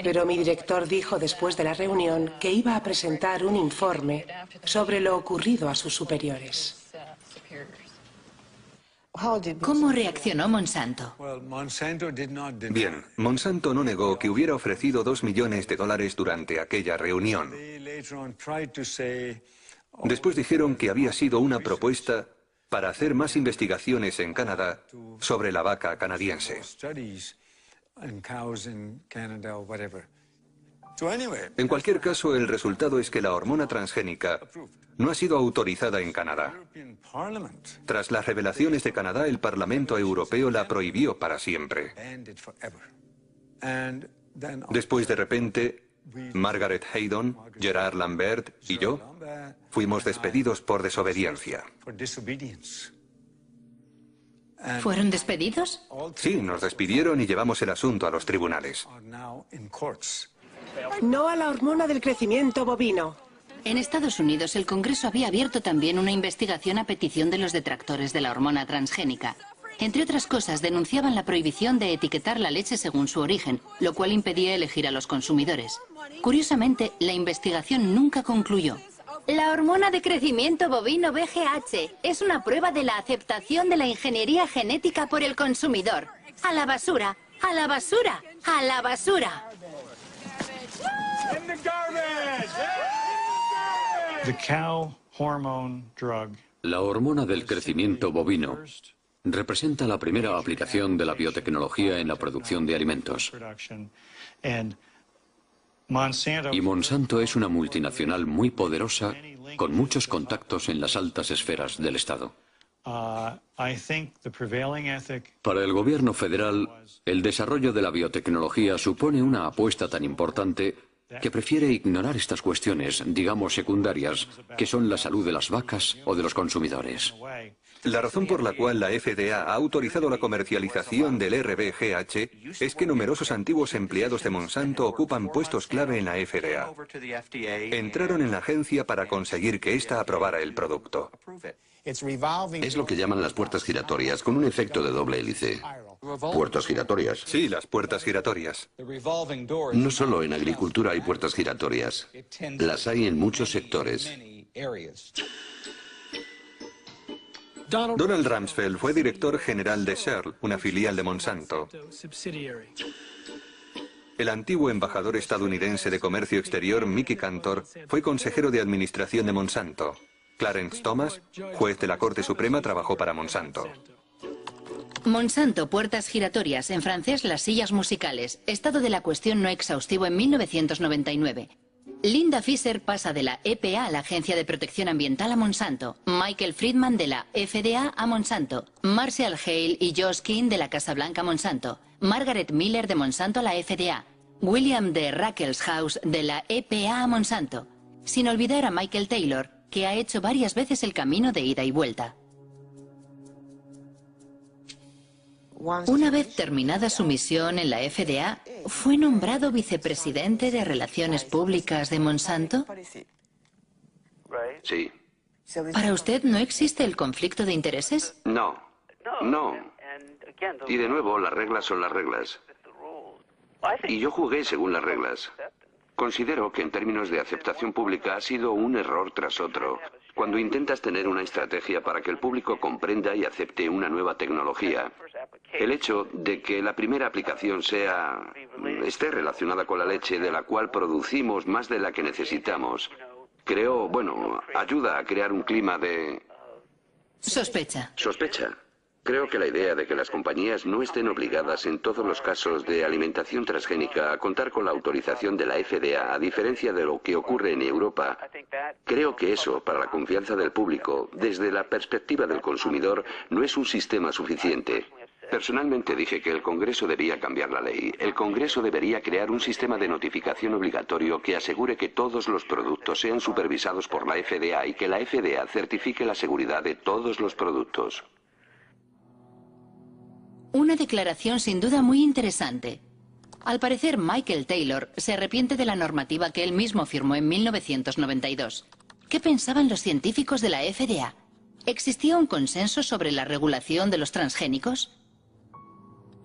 Speaker 5: pero mi director dijo después de la reunión que iba a presentar un informe sobre lo ocurrido a sus superiores.
Speaker 4: ¿Cómo reaccionó Monsanto?
Speaker 2: Bien, Monsanto no negó que hubiera ofrecido 2 millones de dólares durante aquella reunión. Después dijeron que había sido una propuesta para hacer más investigaciones en Canadá sobre la vaca canadiense. En cualquier caso, el resultado es que la hormona transgénica no ha sido autorizada en Canadá. Tras las revelaciones de Canadá, el Parlamento Europeo la prohibió para siempre. Después, de repente, Margaret Haydon, Gerard Lambert y yo fuimos despedidos por desobediencia.
Speaker 4: ¿Fueron despedidos?
Speaker 2: Sí, nos despidieron y llevamos el asunto a los tribunales.
Speaker 5: No a la hormona del crecimiento bovino.
Speaker 4: En Estados Unidos, el Congreso había abierto también una investigación a petición de los detractores de la hormona transgénica. Entre otras cosas, denunciaban la prohibición de etiquetar la leche según su origen, lo cual impedía elegir a los consumidores. Curiosamente, la investigación nunca concluyó. La hormona de crecimiento bovino BGH es una prueba de la aceptación de la ingeniería genética por el consumidor. ¡A la basura! ¡A la basura! ¡A la basura!
Speaker 3: La hormona del crecimiento bovino representa la primera aplicación de la biotecnología en la producción de alimentos. Y Monsanto es una multinacional muy poderosa con muchos contactos en las altas esferas del Estado. Para el gobierno federal, el desarrollo de la biotecnología supone una apuesta tan importante que prefiere ignorar estas cuestiones, digamos secundarias, que son la salud de las vacas o de los consumidores.
Speaker 2: La razón por la cual la FDA ha autorizado la comercialización del RBGH es que numerosos antiguos empleados de Monsanto ocupan puestos clave en la FDA. Entraron en la agencia para conseguir que ésta aprobara el producto.
Speaker 1: Es lo que llaman las puertas giratorias, con un efecto de doble hélice. ¿Puertas giratorias?
Speaker 2: Sí, las puertas giratorias.
Speaker 1: No solo en agricultura hay puertas giratorias. Las hay en muchos sectores.
Speaker 2: Donald Rumsfeld fue director general de Shell, una filial de Monsanto. El antiguo embajador estadounidense de Comercio Exterior, Mickey Cantor, fue consejero de administración de Monsanto. Clarence Thomas, juez de la Corte Suprema, trabajó para Monsanto.
Speaker 4: Monsanto, puertas giratorias, en francés las sillas musicales. Estado de la cuestión no exhaustivo en 1999. Linda Fisher pasa de la EPA a la Agencia de Protección Ambiental a Monsanto. Michael Friedman de la FDA a Monsanto. Marshall Hale y Josh King de la Casa Blanca a Monsanto. Margaret Miller de Monsanto a la FDA. William D. Ruckelshaus de la EPA a Monsanto. Sin olvidar a Michael Taylor, que ha hecho varias veces el camino de ida y vuelta. Una vez terminada su misión en la FDA, ¿fue nombrado vicepresidente de Relaciones Públicas de Monsanto?
Speaker 1: Sí.
Speaker 4: ¿Para usted no existe el conflicto de intereses?
Speaker 1: No. No. Y de nuevo, las reglas son las reglas. Y yo jugué según las reglas. Considero que en términos de aceptación pública ha sido un error tras otro. Cuando intentas tener una estrategia para que el público comprenda y acepte una nueva tecnología, el hecho de que la primera aplicación esté relacionada con la leche de la cual producimos más de la que necesitamos, ayuda a crear un clima de
Speaker 4: Sospecha.
Speaker 1: sospecha. Creo que la idea de que las compañías no estén obligadas en todos los casos de alimentación transgénica a contar con la autorización de la FDA, a diferencia de lo que ocurre en Europa, creo que eso, para la confianza del público, desde la perspectiva del consumidor, no es un sistema suficiente. Personalmente dije que el Congreso debía cambiar la ley. El Congreso debería crear un sistema de notificación obligatorio que asegure que todos los productos sean supervisados por la FDA y que la FDA certifique la seguridad de todos los productos.
Speaker 4: Una declaración sin duda muy interesante. Al parecer, Michael Taylor se arrepiente de la normativa que él mismo firmó en 1992. ¿Qué pensaban los científicos de la FDA? ¿Existía un consenso sobre la regulación de los transgénicos?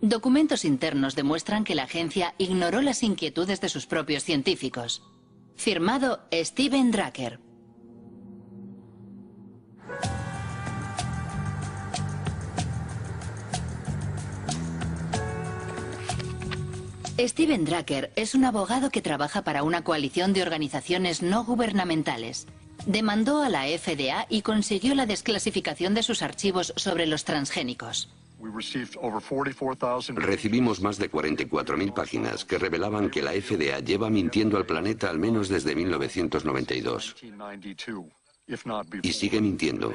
Speaker 4: Documentos internos demuestran que la agencia ignoró las inquietudes de sus propios científicos. Firmado Steven Drucker. Steven Drucker es un abogado que trabaja para una coalición de organizaciones no gubernamentales. Demandó a la FDA y consiguió la desclasificación de sus archivos sobre los transgénicos.
Speaker 1: Recibimos más de 44.000 páginas que revelaban que la FDA lleva mintiendo al planeta al menos desde 1992. Y sigue mintiendo.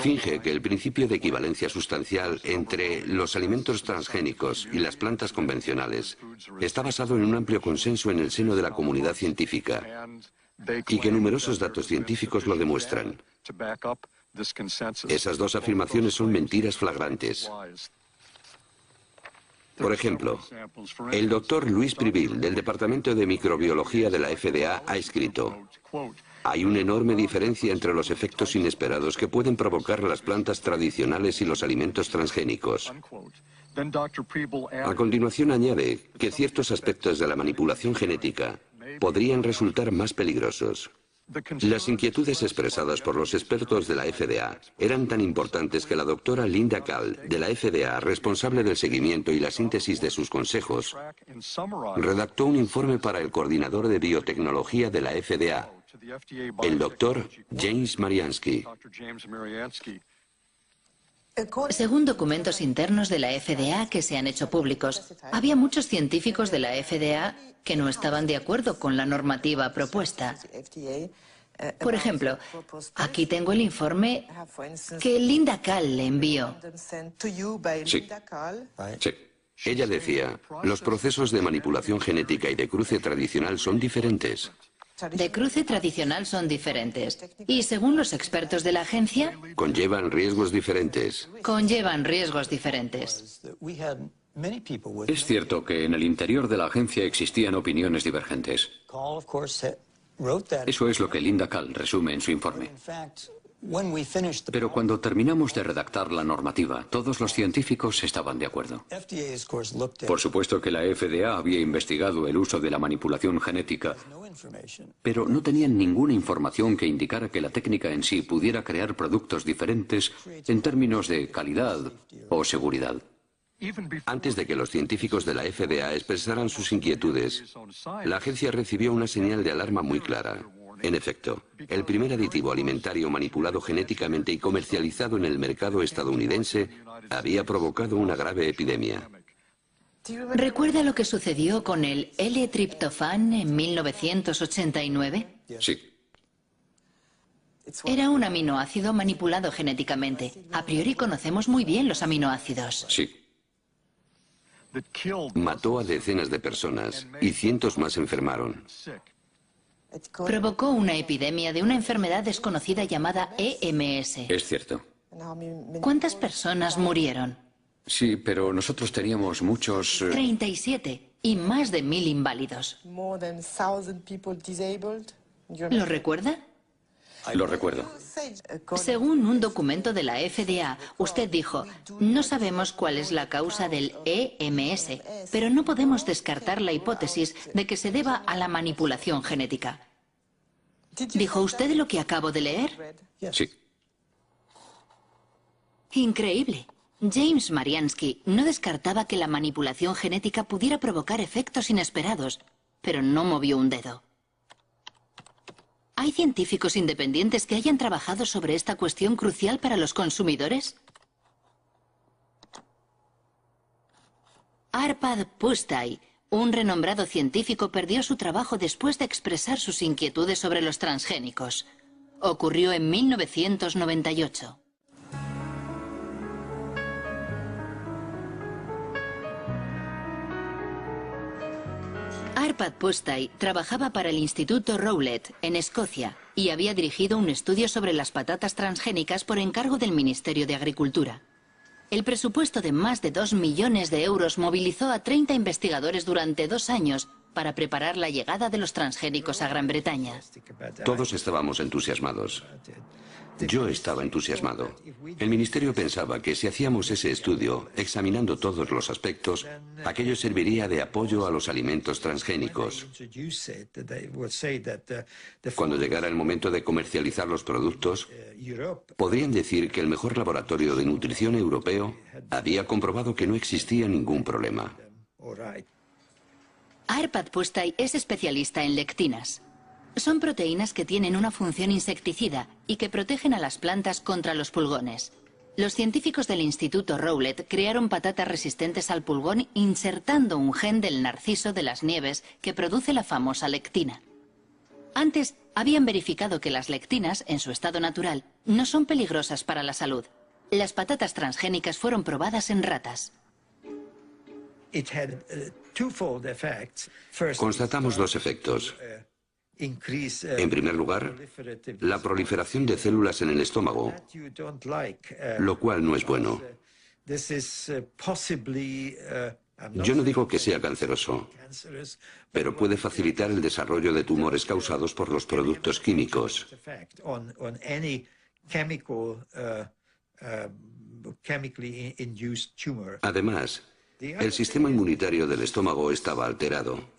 Speaker 1: Finge que el principio de equivalencia sustancial entre los alimentos transgénicos y las plantas convencionales está basado en un amplio consenso en el seno de la comunidad científica y que numerosos datos científicos lo demuestran. Esas dos afirmaciones son mentiras flagrantes. Por ejemplo, el doctor Luis Privil, del Departamento de Microbiología de la FDA, ha escrito: hay una enorme diferencia entre los efectos inesperados que pueden provocar las plantas tradicionales y los alimentos transgénicos. A continuación añade que ciertos aspectos de la manipulación genética podrían resultar más peligrosos. Las inquietudes expresadas por los expertos de la FDA eran tan importantes que la doctora Linda Kahl, de la FDA, responsable del seguimiento y la síntesis de sus consejos, redactó un informe para el coordinador de biotecnología de la FDA, el doctor James Mariansky.
Speaker 4: Según documentos internos de la FDA que se han hecho públicos, había muchos científicos de la FDA que no estaban de acuerdo con la normativa propuesta. Por ejemplo, aquí tengo el informe que Linda Kahl le envió.
Speaker 1: Sí. Sí. Ella decía, los procesos de manipulación genética y de cruce tradicional son diferentes.
Speaker 4: De cruce tradicional son diferentes. Y según los expertos de la agencia,
Speaker 1: conllevan riesgos diferentes.
Speaker 4: Conllevan riesgos diferentes.
Speaker 3: Es cierto que en el interior de la agencia existían opiniones divergentes. Eso es lo que Linda Kahl resume en su informe. Pero cuando terminamos de redactar la normativa, todos los científicos estaban de acuerdo. Por supuesto que la FDA había investigado el uso de la manipulación genética, pero no tenían ninguna información que indicara que la técnica en sí pudiera crear productos diferentes en términos de calidad o seguridad.
Speaker 1: Antes de que los científicos de la FDA expresaran sus inquietudes, la agencia recibió una señal de alarma muy clara. En efecto, el primer aditivo alimentario manipulado genéticamente y comercializado en el mercado estadounidense había provocado una grave epidemia.
Speaker 4: ¿Recuerda lo que sucedió con el L-triptofán en 1989?
Speaker 1: Sí.
Speaker 4: Era un aminoácido manipulado genéticamente. A priori conocemos muy bien los aminoácidos.
Speaker 1: Sí. Mató a decenas de personas y cientos más enfermaron.
Speaker 4: Provocó una epidemia de una enfermedad desconocida llamada EMS.
Speaker 1: Es cierto.
Speaker 4: ¿Cuántas personas murieron?
Speaker 3: Sí, pero nosotros teníamos muchos...
Speaker 4: 37 y más de 1000 inválidos. ¿Lo recuerda?
Speaker 3: Lo recuerdo.
Speaker 4: Según un documento de la FDA, usted dijo, no sabemos cuál es la causa del EMS, pero no podemos descartar la hipótesis de que se deba a la manipulación genética. ¿Dijo usted lo que acabo de leer?
Speaker 3: Sí.
Speaker 4: Increíble. James Mariansky no descartaba que la manipulación genética pudiera provocar efectos inesperados, pero no movió un dedo. ¿Hay científicos independientes que hayan trabajado sobre esta cuestión crucial para los consumidores? Arpad Pusztai, un renombrado científico, perdió su trabajo después de expresar sus inquietudes sobre los transgénicos. Ocurrió en 1998. Arpad Pusztai trabajaba para el Instituto Rowlett, en Escocia, y había dirigido un estudio sobre las patatas transgénicas por encargo del Ministerio de Agricultura. El presupuesto de más de 2 millones de euros movilizó a 30 investigadores durante 2 años para preparar la llegada de los transgénicos a Gran Bretaña.
Speaker 1: Todos estábamos entusiasmados. Yo estaba entusiasmado. El ministerio pensaba que si hacíamos ese estudio, examinando todos los aspectos, aquello serviría de apoyo a los alimentos transgénicos. Cuando llegara el momento de comercializar los productos, podrían decir que el mejor laboratorio de nutrición europeo había comprobado que no existía ningún problema.
Speaker 4: Arpad Pusztai es especialista en lectinas. Son proteínas que tienen una función insecticida y que protegen a las plantas contra los pulgones. Los científicos del Instituto Rowlett crearon patatas resistentes al pulgón insertando un gen del narciso de las nieves que produce la famosa lectina. Antes habían verificado que las lectinas, en su estado natural, no son peligrosas para la salud. Las patatas transgénicas fueron probadas en ratas.
Speaker 1: Constatamos 2 efectos. En primer lugar, la proliferación de células en el estómago, lo cual no es bueno. Yo no digo que sea canceroso, pero puede facilitar el desarrollo de tumores causados por los productos químicos. Además, el sistema inmunitario del estómago estaba alterado.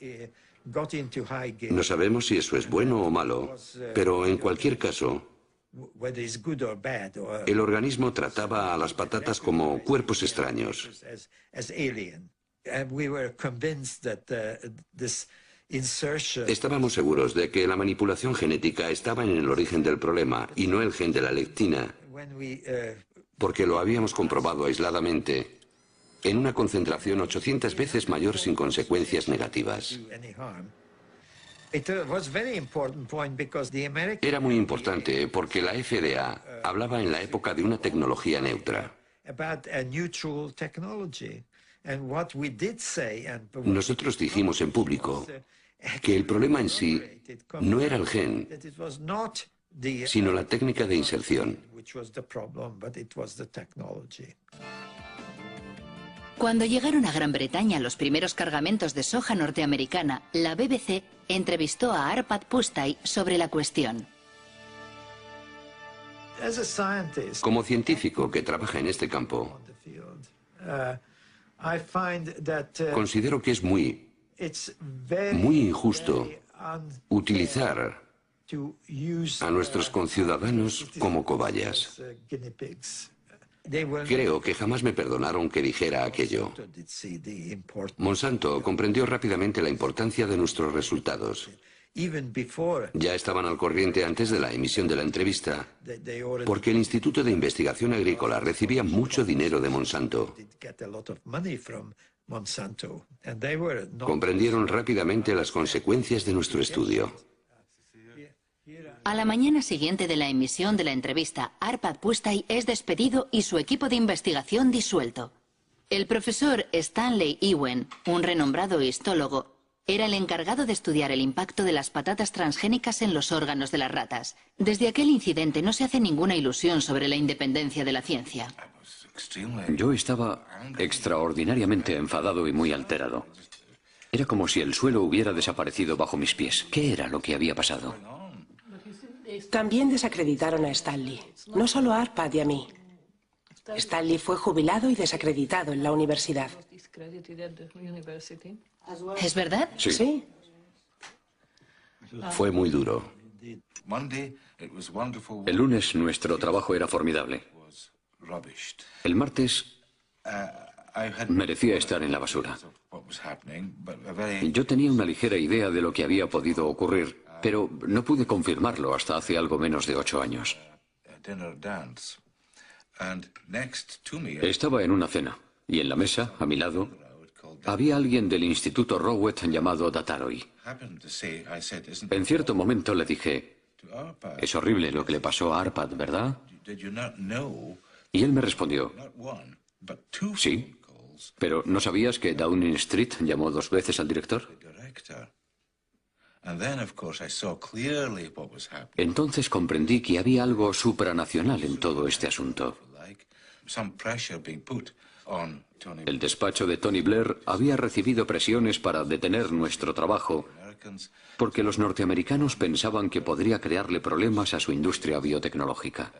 Speaker 1: No sabemos si eso es bueno o malo, pero en cualquier caso, el organismo trataba a las patatas como cuerpos extraños. Estábamos seguros de que la manipulación genética estaba en el origen del problema y no el gen de la lectina, porque lo habíamos comprobado aisladamente en una concentración 800 veces mayor sin consecuencias negativas. Era muy importante porque la FDA hablaba en la época de una tecnología neutra. Nosotros dijimos en público que el problema en sí no era el gen, sino la técnica de inserción.
Speaker 4: Cuando llegaron a Gran Bretaña los primeros cargamentos de soja norteamericana, la BBC entrevistó a Arpad Pusztai sobre la cuestión.
Speaker 1: Como científico que trabaja en este campo, considero que es muy injusto utilizar a nuestros conciudadanos como cobayas. Creo que jamás me perdonaron que dijera aquello. Monsanto comprendió rápidamente la importancia de nuestros resultados. Ya estaban al corriente antes de la emisión de la entrevista, porque el Instituto de Investigación Agrícola recibía mucho dinero de Monsanto. Comprendieron rápidamente las consecuencias de nuestro estudio.
Speaker 4: A la mañana siguiente de la emisión de la entrevista, Arpad Pusztai es despedido y su equipo de investigación disuelto. El profesor Stanley Ewen, un renombrado histólogo, era el encargado de estudiar el impacto de las patatas transgénicas en los órganos de las ratas. Desde aquel incidente no se hace ninguna ilusión sobre la independencia de la ciencia.
Speaker 3: Yo estaba extraordinariamente enfadado y muy alterado. Era como si el suelo hubiera desaparecido bajo mis pies. ¿Qué era lo que había pasado?
Speaker 5: También desacreditaron a Stanley. No solo a Arpad y a mí. Stanley fue jubilado y desacreditado en la universidad.
Speaker 4: ¿Es verdad?
Speaker 3: Sí.
Speaker 5: Sí.
Speaker 1: Fue muy duro.
Speaker 3: El lunes nuestro trabajo era formidable. El martes merecía estar en la basura. Yo tenía una ligera idea de lo que había podido ocurrir, pero no pude confirmarlo hasta hace algo menos de 8 años. Estaba en una cena, y en la mesa, a mi lado, había alguien del Instituto Rowett llamado Dataroi. En cierto momento le dije, es horrible lo que le pasó a Arpad, ¿verdad? Y él me respondió, sí, pero ¿no sabías que Downing Street llamó 2 veces al director? Entonces comprendí que había algo supranacional en todo este asunto. El despacho de Tony Blair había recibido presiones para detener nuestro trabajo porque los norteamericanos pensaban que podría crearle problemas a su industria biotecnológica.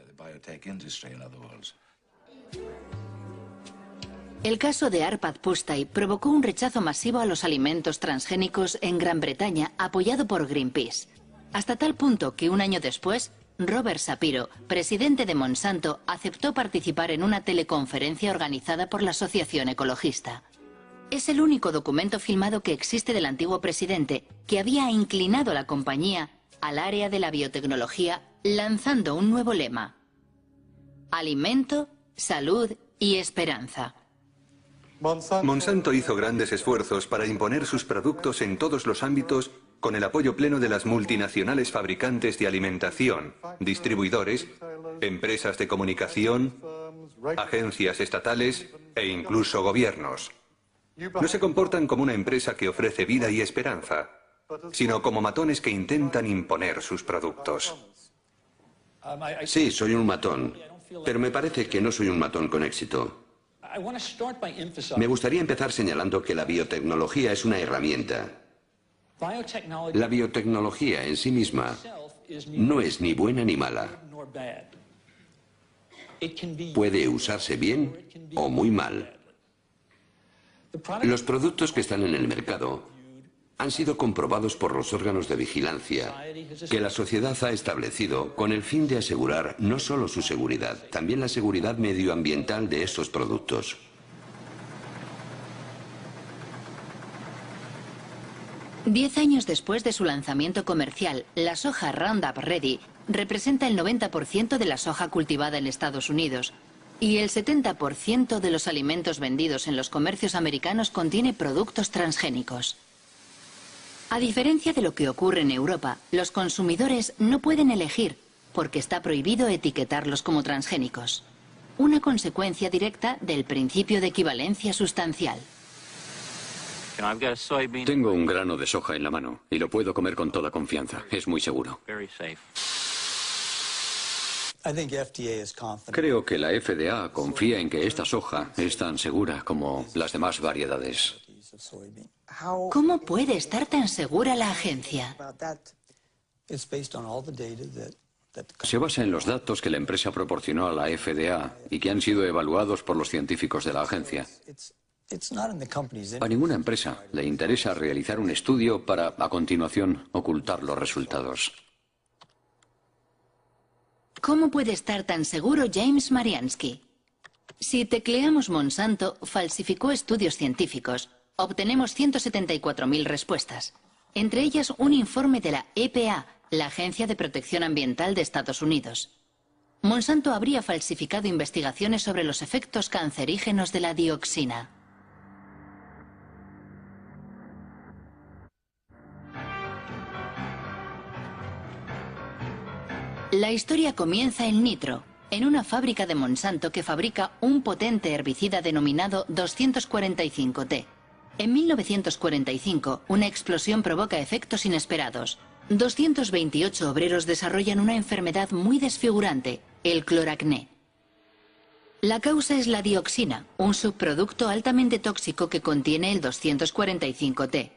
Speaker 4: El caso de Arpad Pusztai provocó un rechazo masivo a los alimentos transgénicos en Gran Bretaña, apoyado por Greenpeace. Hasta tal punto que un año después, Robert Shapiro, presidente de Monsanto, aceptó participar en una teleconferencia organizada por la Asociación Ecologista. Es el único documento filmado que existe del antiguo presidente que había inclinado la compañía al área de la biotecnología lanzando un nuevo lema: alimento, salud y esperanza.
Speaker 2: Monsanto hizo grandes esfuerzos para imponer sus productos en todos los ámbitos con el apoyo pleno de las multinacionales fabricantes de alimentación, distribuidores, empresas de comunicación, agencias estatales e incluso gobiernos. No se comportan como una empresa que ofrece vida y esperanza, sino como matones que intentan imponer sus productos.
Speaker 1: Sí, soy un matón, pero me parece que no soy un matón con éxito. Me gustaría empezar señalando que la biotecnología es una herramienta. La biotecnología en sí misma no es ni buena ni mala. Puede usarse bien o muy mal. Los productos que están en el mercado han sido comprobados por los órganos de vigilancia que la sociedad ha establecido con el fin de asegurar no solo su seguridad, también la seguridad medioambiental de estos productos.
Speaker 4: Diez años después de su lanzamiento comercial, la soja Roundup Ready representa el 90% de la soja cultivada en Estados Unidos y el 70% de los alimentos vendidos en los comercios americanos contiene productos transgénicos. A diferencia de lo que ocurre en Europa, los consumidores no pueden elegir porque está prohibido etiquetarlos como transgénicos. Una consecuencia directa del principio de equivalencia sustancial.
Speaker 3: Tengo un grano de soja en la mano y lo puedo comer con toda confianza. Es muy seguro. Creo que la FDA confía en que esta soja es tan segura como las demás variedades.
Speaker 4: ¿Cómo puede estar tan segura la agencia?
Speaker 3: Se basa en los datos que la empresa proporcionó a la FDA y que han sido evaluados por los científicos de la agencia. A ninguna empresa le interesa realizar un estudio para, a continuación, ocultar los resultados.
Speaker 4: ¿Cómo puede estar tan seguro James Mariansky? Si tecleamos Monsanto falsificó estudios científicos, obtenemos 174.000 respuestas. Entre ellas un informe de la EPA, la Agencia de Protección Ambiental de Estados Unidos. Monsanto habría falsificado investigaciones sobre los efectos cancerígenos de la dioxina. La historia comienza en Nitro, en una fábrica de Monsanto que fabrica un potente herbicida denominado 245T. En 1945, una explosión provoca efectos inesperados. 228 obreros desarrollan una enfermedad muy desfigurante, el cloracné. La causa es la dioxina, un subproducto altamente tóxico que contiene el 245T.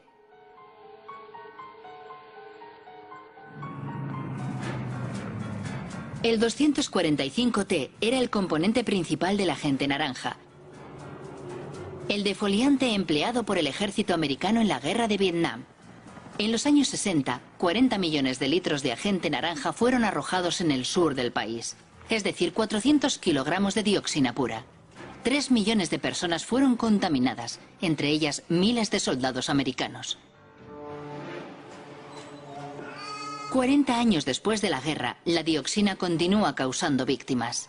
Speaker 4: El 245T era el componente principal del agente naranja, el defoliante empleado por el ejército americano en la guerra de Vietnam. En los años 60, 40 millones de litros de agente naranja fueron arrojados en el sur del país, es decir, 400 kilogramos de dioxina pura. 3 millones de personas fueron contaminadas, entre ellas miles de soldados americanos. 40 años después de la guerra, la dioxina continúa causando víctimas.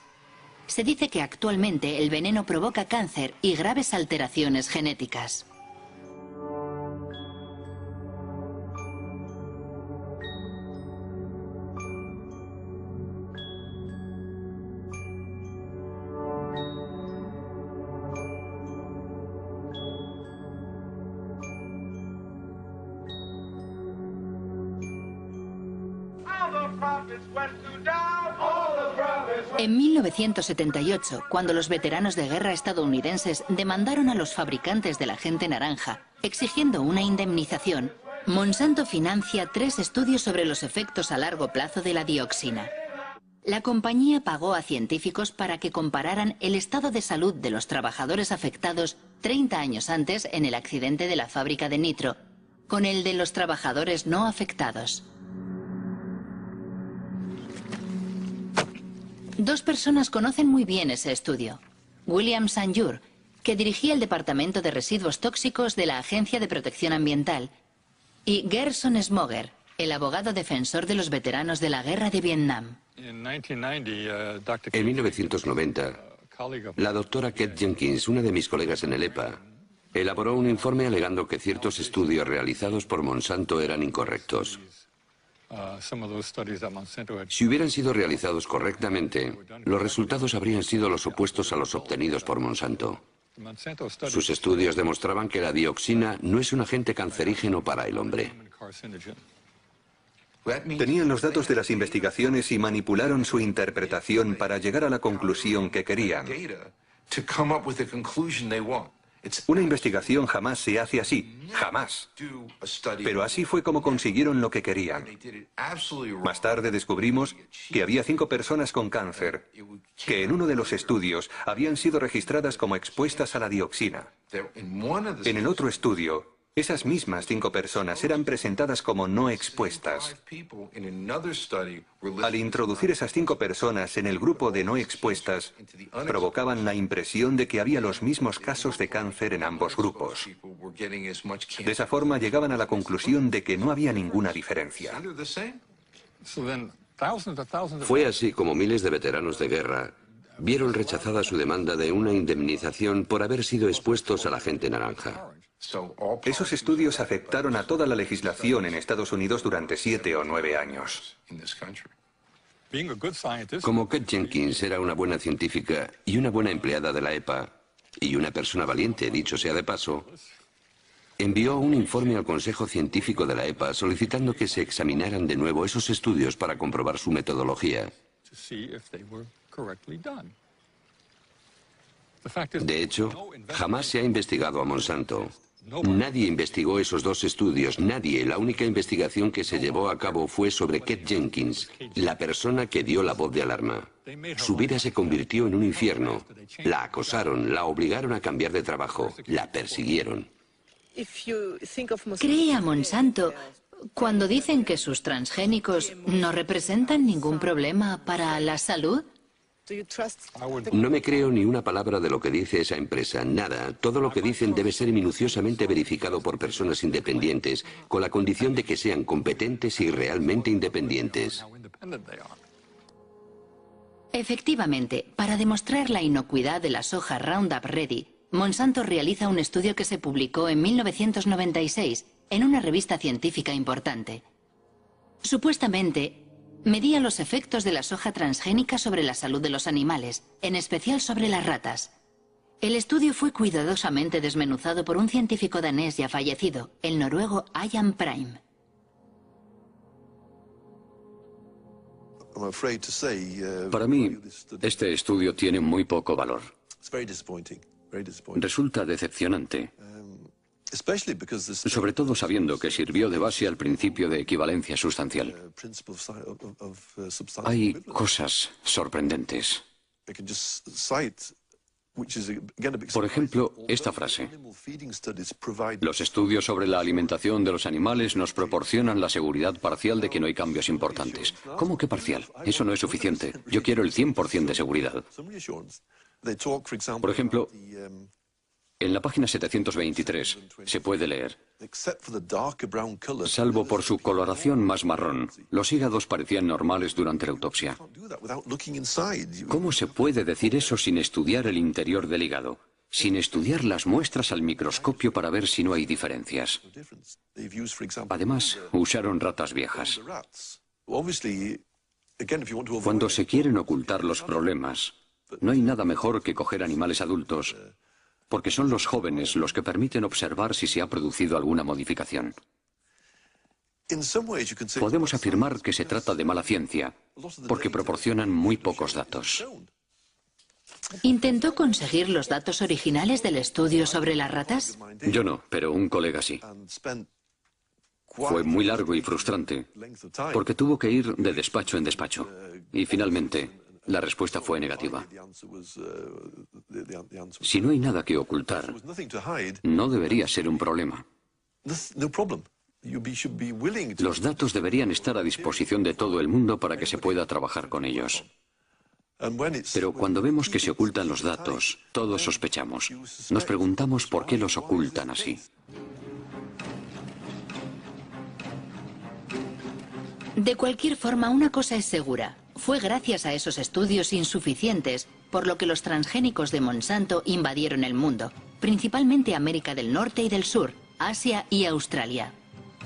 Speaker 4: Se dice que actualmente el veneno provoca cáncer y graves alteraciones genéticas. En 1978, cuando los veteranos de guerra estadounidenses demandaron a los fabricantes del agente naranja, exigiendo una indemnización, Monsanto financia 3 estudios sobre los efectos a largo plazo de la dioxina. La compañía pagó a científicos para que compararan el estado de salud de los trabajadores afectados 30 años antes en el accidente de la fábrica de nitro, con el de los trabajadores no afectados. 2 personas conocen muy bien ese estudio. William Sanjur, que dirigía el Departamento de Residuos Tóxicos de la Agencia de Protección Ambiental, y Gerson Smoger, el abogado defensor de los veteranos de la guerra de Vietnam.
Speaker 1: En 1990, la doctora Kate Jenkins, una de mis colegas en el EPA, elaboró un informe alegando que ciertos estudios realizados por Monsanto eran incorrectos. Si hubieran sido realizados correctamente, los resultados habrían sido los opuestos a los obtenidos por Monsanto. Sus estudios demostraban que la dioxina no es un agente cancerígeno para el hombre.
Speaker 2: Tenían los datos de las investigaciones y manipularon su interpretación para llegar a la conclusión que querían. Una investigación jamás se hace así, jamás. Pero así fue como consiguieron lo que querían. Más tarde descubrimos que había 5 personas con cáncer, que en uno de los estudios habían sido registradas como expuestas a la dioxina. En el otro estudio, esas mismas 5 personas eran presentadas como no expuestas. Al introducir esas 5 personas en el grupo de no expuestas, provocaban la impresión de que había los mismos casos de cáncer en ambos grupos. De esa forma llegaban a la conclusión de que no había ninguna diferencia.
Speaker 1: Fue así como miles de veteranos de guerra vieron rechazada su demanda de una indemnización por haber sido expuestos al agente naranja.
Speaker 2: Esos estudios afectaron a toda la legislación en Estados Unidos durante 7 o 9 años.
Speaker 1: Como Kate Jenkins era una buena científica y una buena empleada de la EPA, y una persona valiente, dicho sea de paso, envió un informe al Consejo Científico de la EPA solicitando que se examinaran de nuevo esos estudios para comprobar su metodología. De hecho, jamás se ha investigado a Monsanto. Nadie investigó esos 2 estudios, nadie. La única investigación que se llevó a cabo fue sobre Kate Jenkins, la persona que dio la voz de alarma. Su vida se convirtió en un infierno. La acosaron, la obligaron a cambiar de trabajo, la persiguieron.
Speaker 4: ¿Cree a Monsanto cuando dicen que sus transgénicos no representan ningún problema para la salud?
Speaker 1: No me creo ni una palabra de lo que dice esa empresa, nada. Todo lo que dicen debe ser minuciosamente verificado por personas independientes, con la condición de que sean competentes y realmente independientes.
Speaker 4: Efectivamente, para demostrar la inocuidad de la soja Roundup Ready, Monsanto realiza un estudio que se publicó en 1996 en una revista científica importante. Supuestamente, medía los efectos de la soja transgénica sobre la salud de los animales, en especial sobre las ratas. El estudio fue cuidadosamente desmenuzado por un científico danés ya fallecido, el noruego Ian Prime.
Speaker 3: Para mí, este estudio tiene muy poco valor. Resulta decepcionante, sobre todo sabiendo que sirvió de base al principio de equivalencia sustancial. Hay cosas sorprendentes. Por ejemplo, esta frase: los estudios sobre la alimentación de los animales nos proporcionan la seguridad parcial de que no hay cambios importantes. ¿Cómo que parcial? Eso no es suficiente. Yo quiero el 100% de seguridad. Por ejemplo, en la página 723 se puede leer: salvo por su coloración más marrón, los hígados parecían normales durante la autopsia. ¿Cómo se puede decir eso sin estudiar el interior del hígado? Sin estudiar las muestras al microscopio para ver si no hay diferencias. Además, usaron ratas viejas. Cuando se quieren ocultar los problemas, no hay nada mejor que coger animales adultos, porque son los jóvenes los que permiten observar si se ha producido alguna modificación. Podemos afirmar que se trata de mala ciencia, porque proporcionan muy pocos datos.
Speaker 4: ¿Intentó conseguir los datos originales del estudio sobre las ratas?
Speaker 3: Yo no, pero un colega sí. Fue muy largo y frustrante, porque tuvo que ir de despacho en despacho. Y finalmente, la respuesta fue negativa. Si no hay nada que ocultar, no debería ser un problema. Los datos deberían estar a disposición de todo el mundo para que se pueda trabajar con ellos. Pero cuando vemos que se ocultan los datos, todos sospechamos. Nos preguntamos por qué los ocultan así.
Speaker 4: De cualquier forma, una cosa es segura. Fue gracias a esos estudios insuficientes por lo que los transgénicos de Monsanto invadieron el mundo, principalmente América del Norte y del Sur, Asia y Australia.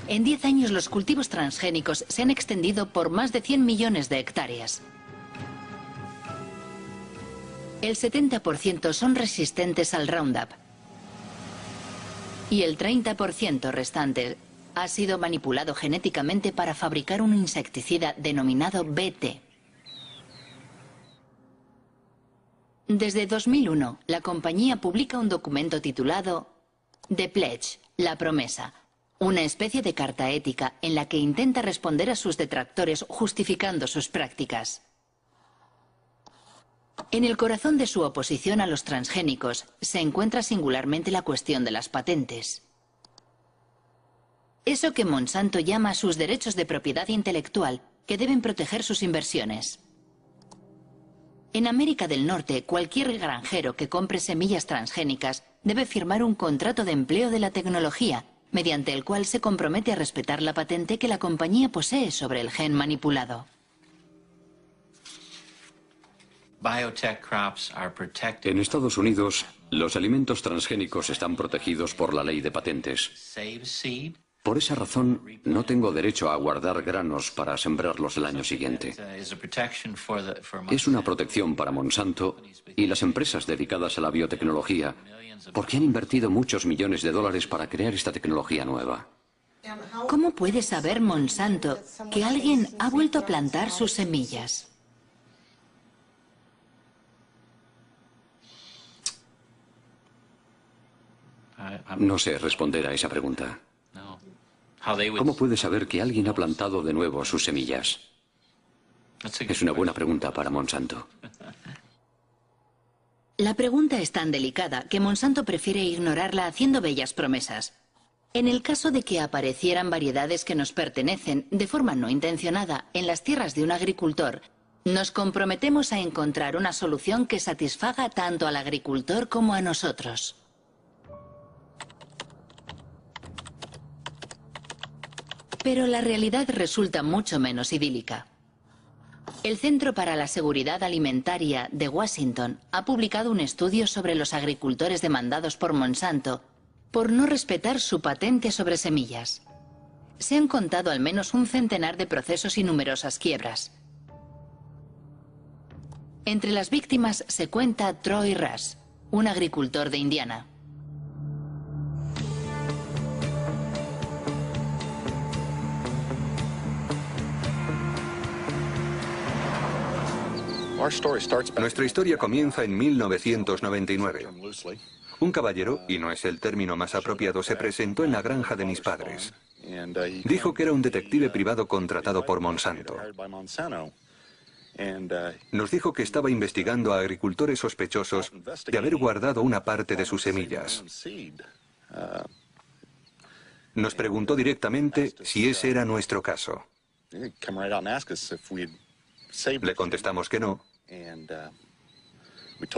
Speaker 4: En 10 años los cultivos transgénicos se han extendido por más de 100 millones de hectáreas. El 70% son resistentes al Roundup y el 30% restante ha sido manipulado genéticamente para fabricar un insecticida denominado BT. Desde 2001, la compañía publica un documento titulado The Pledge, la promesa, una especie de carta ética en la que intenta responder a sus detractores justificando sus prácticas. En el corazón de su oposición a los transgénicos se encuentra singularmente la cuestión de las patentes. Eso que Monsanto llama sus derechos de propiedad intelectual, que deben proteger sus inversiones. En América del Norte, cualquier granjero que compre semillas transgénicas debe firmar un contrato de empleo de la tecnología, mediante el cual se compromete a respetar la patente que la compañía posee sobre el gen manipulado.
Speaker 3: En Estados Unidos, los alimentos transgénicos están protegidos por la ley de patentes. Por esa razón, no tengo derecho a guardar granos para sembrarlos el año siguiente. Es una protección para Monsanto y las empresas dedicadas a la biotecnología, porque han invertido muchos millones de dólares para crear esta tecnología nueva.
Speaker 4: ¿Cómo puede saber Monsanto que alguien ha vuelto a plantar sus semillas?
Speaker 3: No sé responder a esa pregunta. ¿Cómo puede saber que alguien ha plantado de nuevo sus semillas? Es una buena pregunta para Monsanto.
Speaker 4: La pregunta es tan delicada que Monsanto prefiere ignorarla haciendo bellas promesas. En el caso de que aparecieran variedades que nos pertenecen de forma no intencionada en las tierras de un agricultor, nos comprometemos a encontrar una solución que satisfaga tanto al agricultor como a nosotros. Pero la realidad resulta mucho menos idílica. El Centro para la Seguridad Alimentaria de Washington ha publicado un estudio sobre los agricultores demandados por Monsanto por no respetar su patente sobre semillas. Se han contado al menos un centenar de procesos y numerosas quiebras. Entre las víctimas se cuenta Troy Rush, un agricultor de Indiana.
Speaker 2: Nuestra historia comienza en 1999. Un caballero, y no es el término más apropiado, se presentó en la granja de mis padres. Dijo que era un detective privado contratado por Monsanto. Nos dijo que estaba investigando a agricultores sospechosos de haber guardado una parte de sus semillas. Nos preguntó directamente si ese era nuestro caso. Le contestamos que no,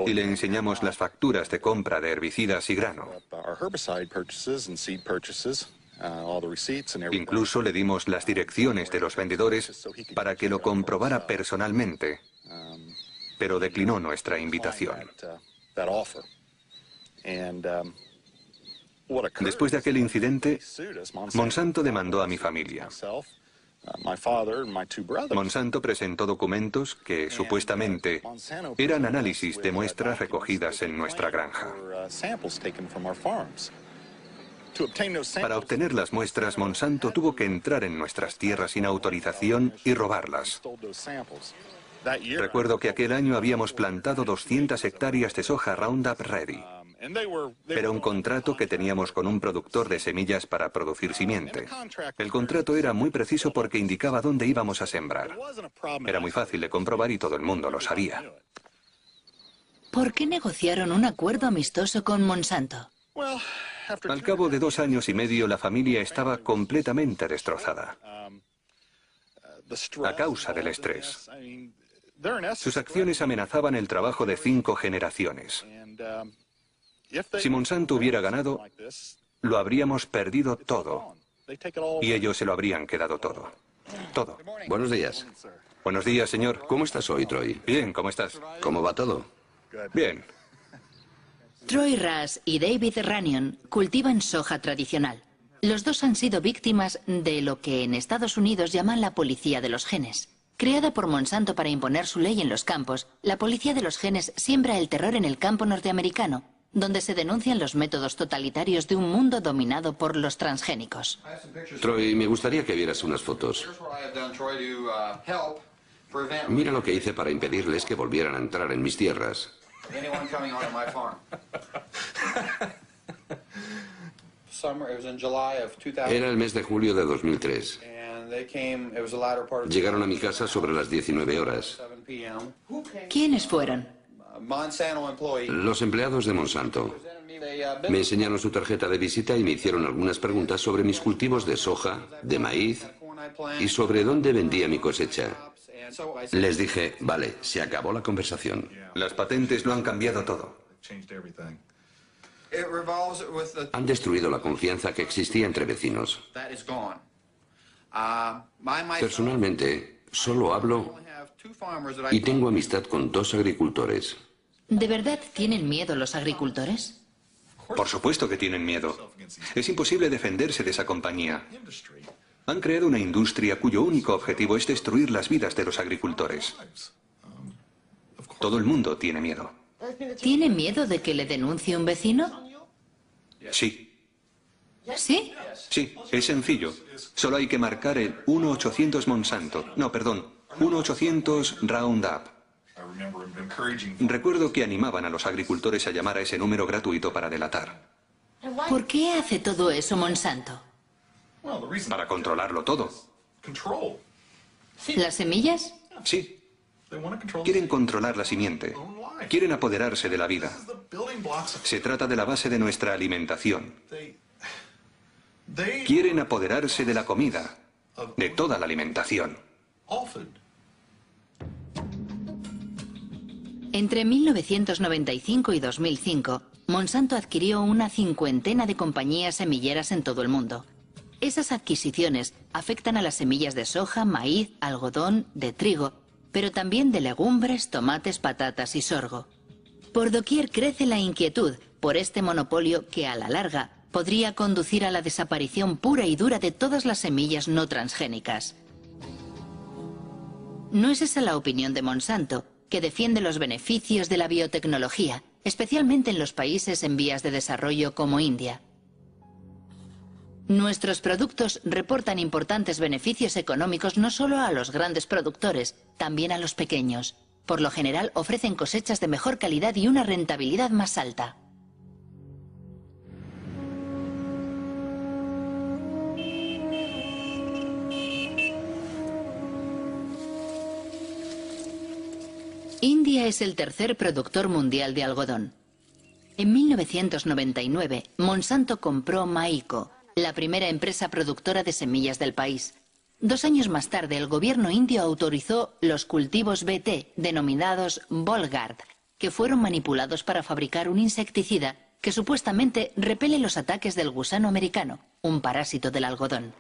Speaker 2: y le enseñamos las facturas de compra de herbicidas y grano. Incluso le dimos las direcciones de los vendedores para que lo comprobara personalmente, pero declinó nuestra invitación. Después de aquel incidente, Monsanto demandó a mi familia. Monsanto presentó documentos que supuestamente eran análisis de muestras recogidas en nuestra granja. Para obtener las muestras, Monsanto tuvo que entrar en nuestras tierras sin autorización y robarlas. Recuerdo que aquel año habíamos plantado 200 hectáreas de soja Roundup Ready. Era un contrato que teníamos con un productor de semillas para producir simiente. El contrato era muy preciso porque indicaba dónde íbamos a sembrar. Era muy fácil de comprobar y todo el mundo lo sabía.
Speaker 4: ¿Por qué negociaron un acuerdo amistoso con Monsanto?
Speaker 2: Al cabo de 2 años y medio, la familia estaba completamente destrozada a causa del estrés. Sus acciones amenazaban el trabajo de 5 generaciones. Si Monsanto hubiera ganado, lo habríamos perdido todo. Y ellos se lo habrían quedado todo. Todo.
Speaker 1: Buenos días.
Speaker 2: Buenos días, señor.
Speaker 1: ¿Cómo estás hoy, Troy?
Speaker 2: Bien, ¿cómo estás?
Speaker 1: ¿Cómo va todo?
Speaker 2: Bien.
Speaker 4: Troy Rush y David Runyon cultivan soja tradicional. Los dos han sido víctimas de lo que en Estados Unidos llaman la policía de los genes. Creada por Monsanto para imponer su ley en los campos, la policía de los genes siembra el terror en el campo norteamericano, donde se denuncian los métodos totalitarios de un mundo dominado por los transgénicos.
Speaker 1: Troy, me gustaría que vieras unas fotos. Mira lo que hice para impedirles que volvieran a entrar en mis tierras. Era el mes de julio de 2003. Llegaron a mi casa sobre las 19 horas.
Speaker 4: ¿Quiénes fueron?
Speaker 1: Los empleados de Monsanto. Me enseñaron su tarjeta de visita y me hicieron algunas preguntas sobre mis cultivos de soja, de maíz y sobre dónde vendía mi cosecha. Les dije, vale, se acabó la conversación.
Speaker 2: Las patentes lo han cambiado todo.
Speaker 1: Han destruido la confianza que existía entre vecinos. Personalmente, solo hablo y tengo amistad con 2 agricultores.
Speaker 4: ¿De verdad tienen miedo los agricultores?
Speaker 2: Por supuesto que tienen miedo. Es imposible defenderse de esa compañía. Han creado una industria cuyo único objetivo es destruir las vidas de los agricultores. Todo el mundo tiene miedo.
Speaker 4: ¿Tiene miedo de que le denuncie un vecino?
Speaker 2: Sí.
Speaker 4: ¿Sí?
Speaker 2: Sí, es sencillo. Solo hay que marcar el 1-800 Monsanto. No, perdón, 1-800 Roundup. Recuerdo que animaban a los agricultores a llamar a ese número gratuito para delatar.
Speaker 4: ¿Por qué hace todo eso Monsanto?
Speaker 2: Para controlarlo todo.
Speaker 4: ¿Las semillas?
Speaker 2: Sí. Quieren controlar la simiente. Quieren apoderarse de la vida. Se trata de la base de nuestra alimentación. Quieren apoderarse de la comida, de toda la alimentación.
Speaker 4: Entre 1995 y 2005, Monsanto adquirió una 50 de compañías semilleras en todo el mundo. Esas adquisiciones afectan a las semillas de soja, maíz, algodón, de trigo, pero también de legumbres, tomates, patatas y sorgo. Por doquier crece la inquietud por este monopolio que, a la larga, podría conducir a la desaparición pura y dura de todas las semillas no transgénicas. No es esa la opinión de Monsanto, que defiende los beneficios de la biotecnología, especialmente en los países en vías de desarrollo como India. Nuestros productos reportan importantes beneficios económicos no solo a los grandes productores, también a los pequeños. Por lo general ofrecen cosechas de mejor calidad y una rentabilidad más alta. India es el tercer productor mundial de algodón. En 1999, Monsanto compró Maiko, la primera empresa productora de semillas del país. 2 años más tarde, el gobierno indio autorizó los cultivos BT, denominados Bollgard, que fueron manipulados para fabricar un insecticida que supuestamente repele los ataques del gusano americano, un parásito del algodón.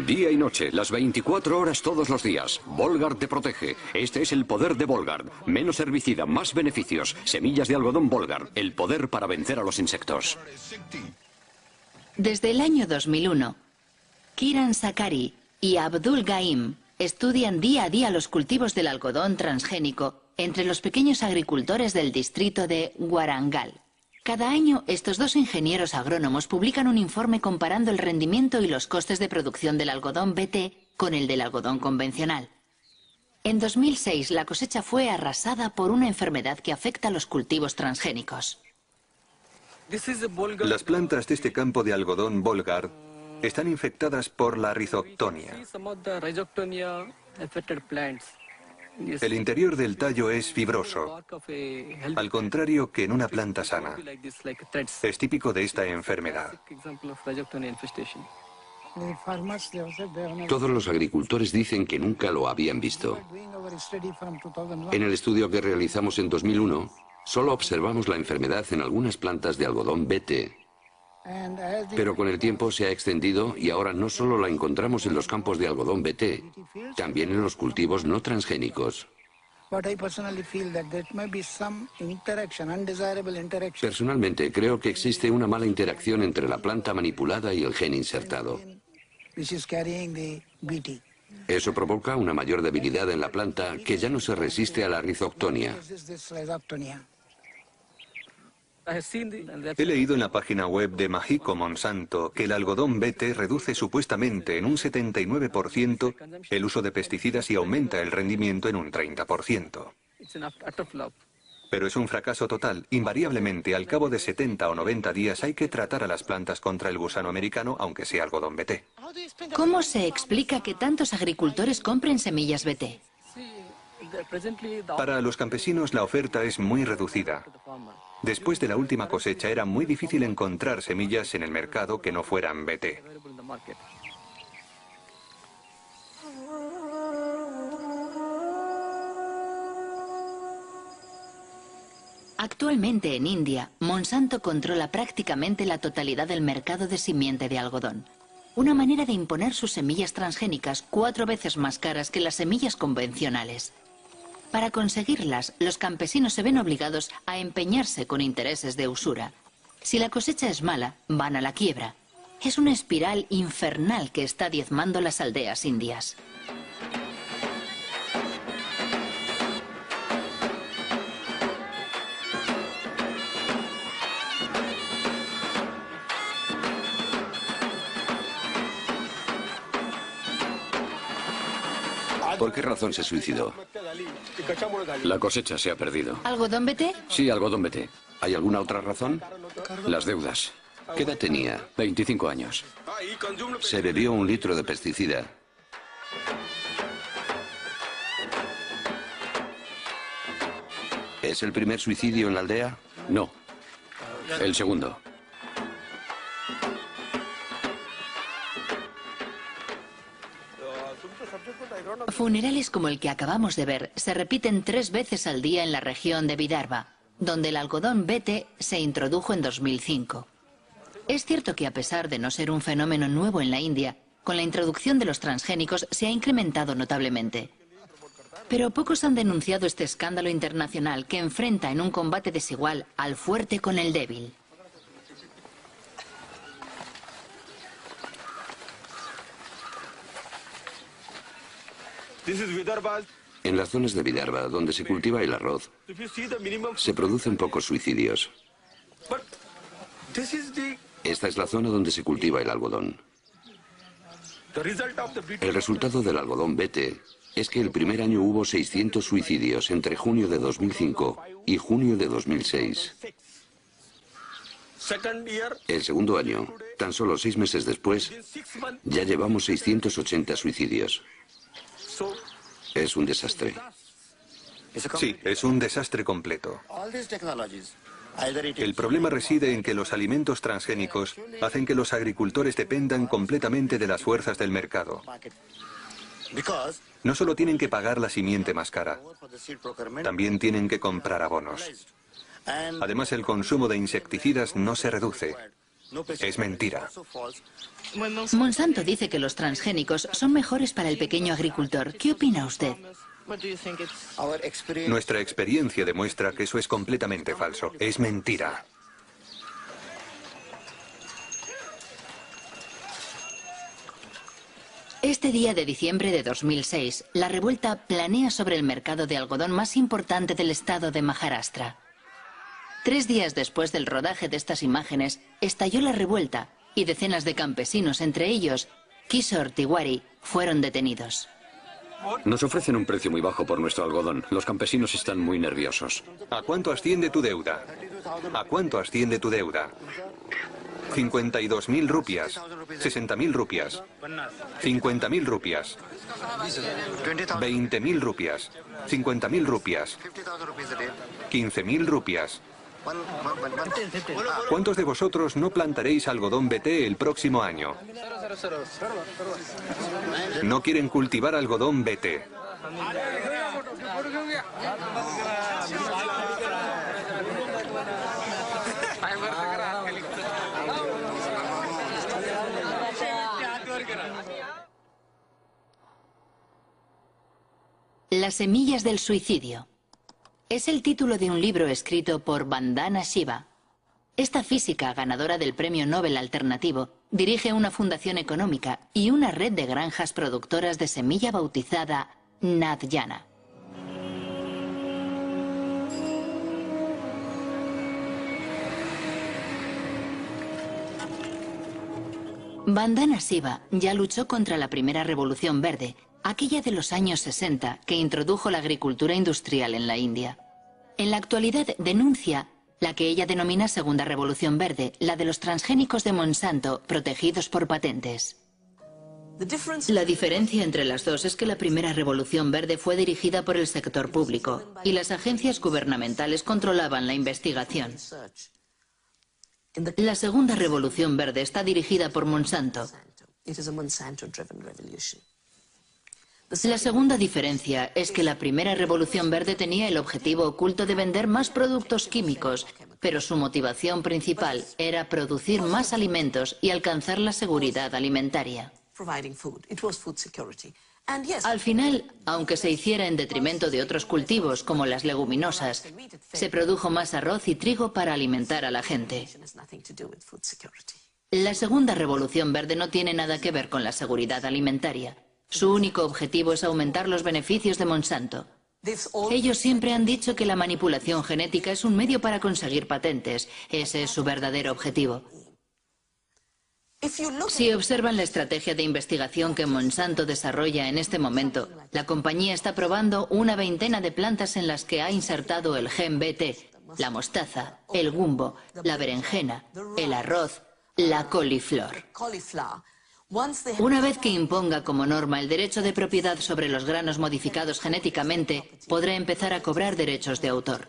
Speaker 3: Día y noche, las 24 horas todos los días. Bollgard te protege. Este es el poder de Bollgard. Menos herbicida, más beneficios. Semillas de algodón Bollgard. El poder para vencer a los insectos.
Speaker 4: Desde el año 2001, Kiran Sakari y Abdul Gaim estudian día a día los cultivos del algodón transgénico entre los pequeños agricultores del distrito de Warangal. Cada año, estos 2 ingenieros agrónomos publican un informe comparando el rendimiento y los costes de producción del algodón BT con el del algodón convencional. En 2006, la cosecha fue arrasada por una enfermedad que afecta a los cultivos transgénicos.
Speaker 2: Las plantas de este campo de algodón Bollgard están infectadas por la rizoctonia. El interior del tallo es fibroso, al contrario que en una planta sana. Es típico de esta enfermedad.
Speaker 1: Todos los agricultores dicen que nunca lo habían visto. En el estudio que realizamos en 2001, solo observamos la enfermedad en algunas plantas de algodón BT. Pero con el tiempo se ha extendido y ahora no solo la encontramos en los campos de algodón BT, también en los cultivos no transgénicos. Personalmente creo que existe una mala interacción entre la planta manipulada y el gen insertado. Eso provoca una mayor debilidad en la planta que ya no se resiste a la rizoctonia.
Speaker 2: He leído en la página web de Maiko Monsanto que el algodón BT reduce supuestamente en un 79% el uso de pesticidas y aumenta el rendimiento en un 30%. Pero es un fracaso total. Invariablemente, al cabo de 70 o 90 días hay que tratar a las plantas contra el gusano americano, aunque sea algodón BT.
Speaker 4: ¿Cómo se explica que tantos agricultores compren semillas BT?
Speaker 2: Para los campesinos la oferta es muy reducida. Después de la última cosecha era muy difícil encontrar semillas en el mercado que no fueran BT.
Speaker 4: Actualmente en India, Monsanto controla prácticamente la totalidad del mercado de simiente de algodón. Una manera de imponer sus semillas transgénicas 4 veces más caras que las semillas convencionales. Para conseguirlas, los campesinos se ven obligados a empeñarse con intereses de usura. Si la cosecha es mala, van a la quiebra. Es una espiral infernal que está diezmando las aldeas indias.
Speaker 1: ¿Por qué razón se suicidó?
Speaker 3: La cosecha se ha perdido.
Speaker 4: ¿Algodón BT?
Speaker 3: Sí, algodón BT.
Speaker 1: ¿Hay alguna otra razón?
Speaker 3: Las deudas.
Speaker 1: ¿Qué edad tenía?
Speaker 3: 25 años.
Speaker 1: Se bebió 1 litro de pesticida. ¿Es el primer suicidio en la aldea?
Speaker 3: No. El segundo.
Speaker 4: Funerales como el que acabamos de ver se repiten 3 veces al día en la región de Vidarbha, donde el algodón BT se introdujo en 2005. Es cierto que a pesar de no ser un fenómeno nuevo en la India, con la introducción de los transgénicos se ha incrementado notablemente. Pero pocos han denunciado este escándalo internacional que enfrenta en un combate desigual al fuerte con el débil.
Speaker 1: En las zonas de Vidarbha, donde se cultiva el arroz, se producen pocos suicidios. Esta es la zona donde se cultiva el algodón. El resultado del algodón BT es que el primer año hubo 600 suicidios entre junio de 2005 y junio de 2006. El segundo año, tan solo 6 meses después, ya llevamos 680 suicidios. Es un desastre.
Speaker 2: Sí, es un desastre completo. El problema reside en que los alimentos transgénicos hacen que los agricultores dependan completamente de las fuerzas del mercado. No solo tienen que pagar la simiente más cara, también tienen que comprar abonos. Además, el consumo de insecticidas no se reduce. Es mentira.
Speaker 4: Monsanto dice que los transgénicos son mejores para el pequeño agricultor. ¿Qué opina usted?
Speaker 2: Nuestra experiencia demuestra que eso es completamente falso. Es mentira.
Speaker 4: Este día de diciembre de 2006, la revuelta planea sobre el mercado de algodón más importante del estado de Maharashtra. 3 días después del rodaje de estas imágenes, estalló la revuelta y decenas de campesinos, entre ellos Kishore Tiwari, fueron detenidos.
Speaker 3: Nos ofrecen un precio muy bajo por nuestro algodón. Los campesinos están muy nerviosos.
Speaker 2: ¿A cuánto asciende tu deuda? ¿A cuánto asciende tu deuda? 52.000 rupias, 60.000 rupias, 50.000 rupias, 20.000 rupias, 50.000 rupias, 15.000 rupias. ¿Cuántos de vosotros no plantaréis algodón BT el próximo año? No quieren cultivar algodón BT.
Speaker 4: Las semillas del suicidio. Es el título de un libro escrito por Vandana Shiva. Esta física, ganadora del Premio Nobel Alternativo, dirige una fundación económica y una red de granjas productoras de semilla bautizada Nadyana. Vandana Shiva ya luchó contra la primera revolución verde, aquella de los años 60 que introdujo la agricultura industrial en la India. En la actualidad denuncia la que ella denomina Segunda Revolución Verde, la de los transgénicos de Monsanto protegidos por patentes. La diferencia entre las dos es que la primera Revolución Verde fue dirigida por el sector público y las agencias gubernamentales controlaban la investigación. La Segunda Revolución Verde está dirigida por Monsanto. La segunda diferencia es que la primera Revolución Verde tenía el objetivo oculto de vender más productos químicos, pero su motivación principal era producir más alimentos y alcanzar la seguridad alimentaria. Al final, aunque se hiciera en detrimento de otros cultivos como las leguminosas, se produjo más arroz y trigo para alimentar a la gente. La segunda Revolución Verde no tiene nada que ver con la seguridad alimentaria. Su único objetivo es aumentar los beneficios de Monsanto. Ellos siempre han dicho que la manipulación genética es un medio para conseguir patentes. Ese es su verdadero objetivo. Si observan la estrategia de investigación que Monsanto desarrolla en este momento, la compañía está probando una veintena de plantas en las que ha insertado el gen BT, la mostaza, el gumbo, la berenjena, el arroz, la coliflor. Una vez que imponga como norma el derecho de propiedad sobre los granos modificados genéticamente, podrá empezar a cobrar derechos de autor.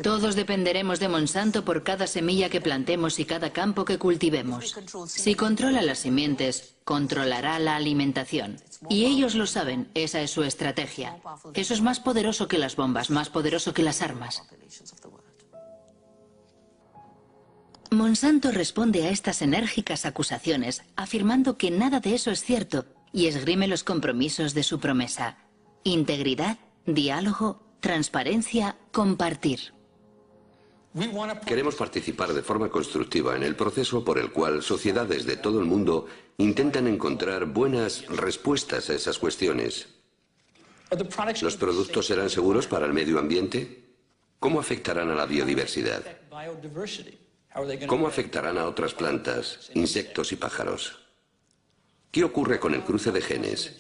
Speaker 4: Todos dependeremos de Monsanto por cada semilla que plantemos y cada campo que cultivemos. Si controla las simientes, controlará la alimentación. Y ellos lo saben, esa es su estrategia. Eso es más poderoso que las bombas, más poderoso que las armas. Monsanto responde a estas enérgicas acusaciones afirmando que nada de eso es cierto y esgrime los compromisos de su promesa: integridad, diálogo, transparencia, compartir.
Speaker 1: Queremos participar de forma constructiva en el proceso por el cual sociedades de todo el mundo intentan encontrar buenas respuestas a esas cuestiones. ¿Los productos serán seguros para el medio ambiente? ¿Cómo afectarán a la biodiversidad? ¿Cómo afectarán a otras plantas, insectos y pájaros? ¿Qué ocurre con el cruce de genes?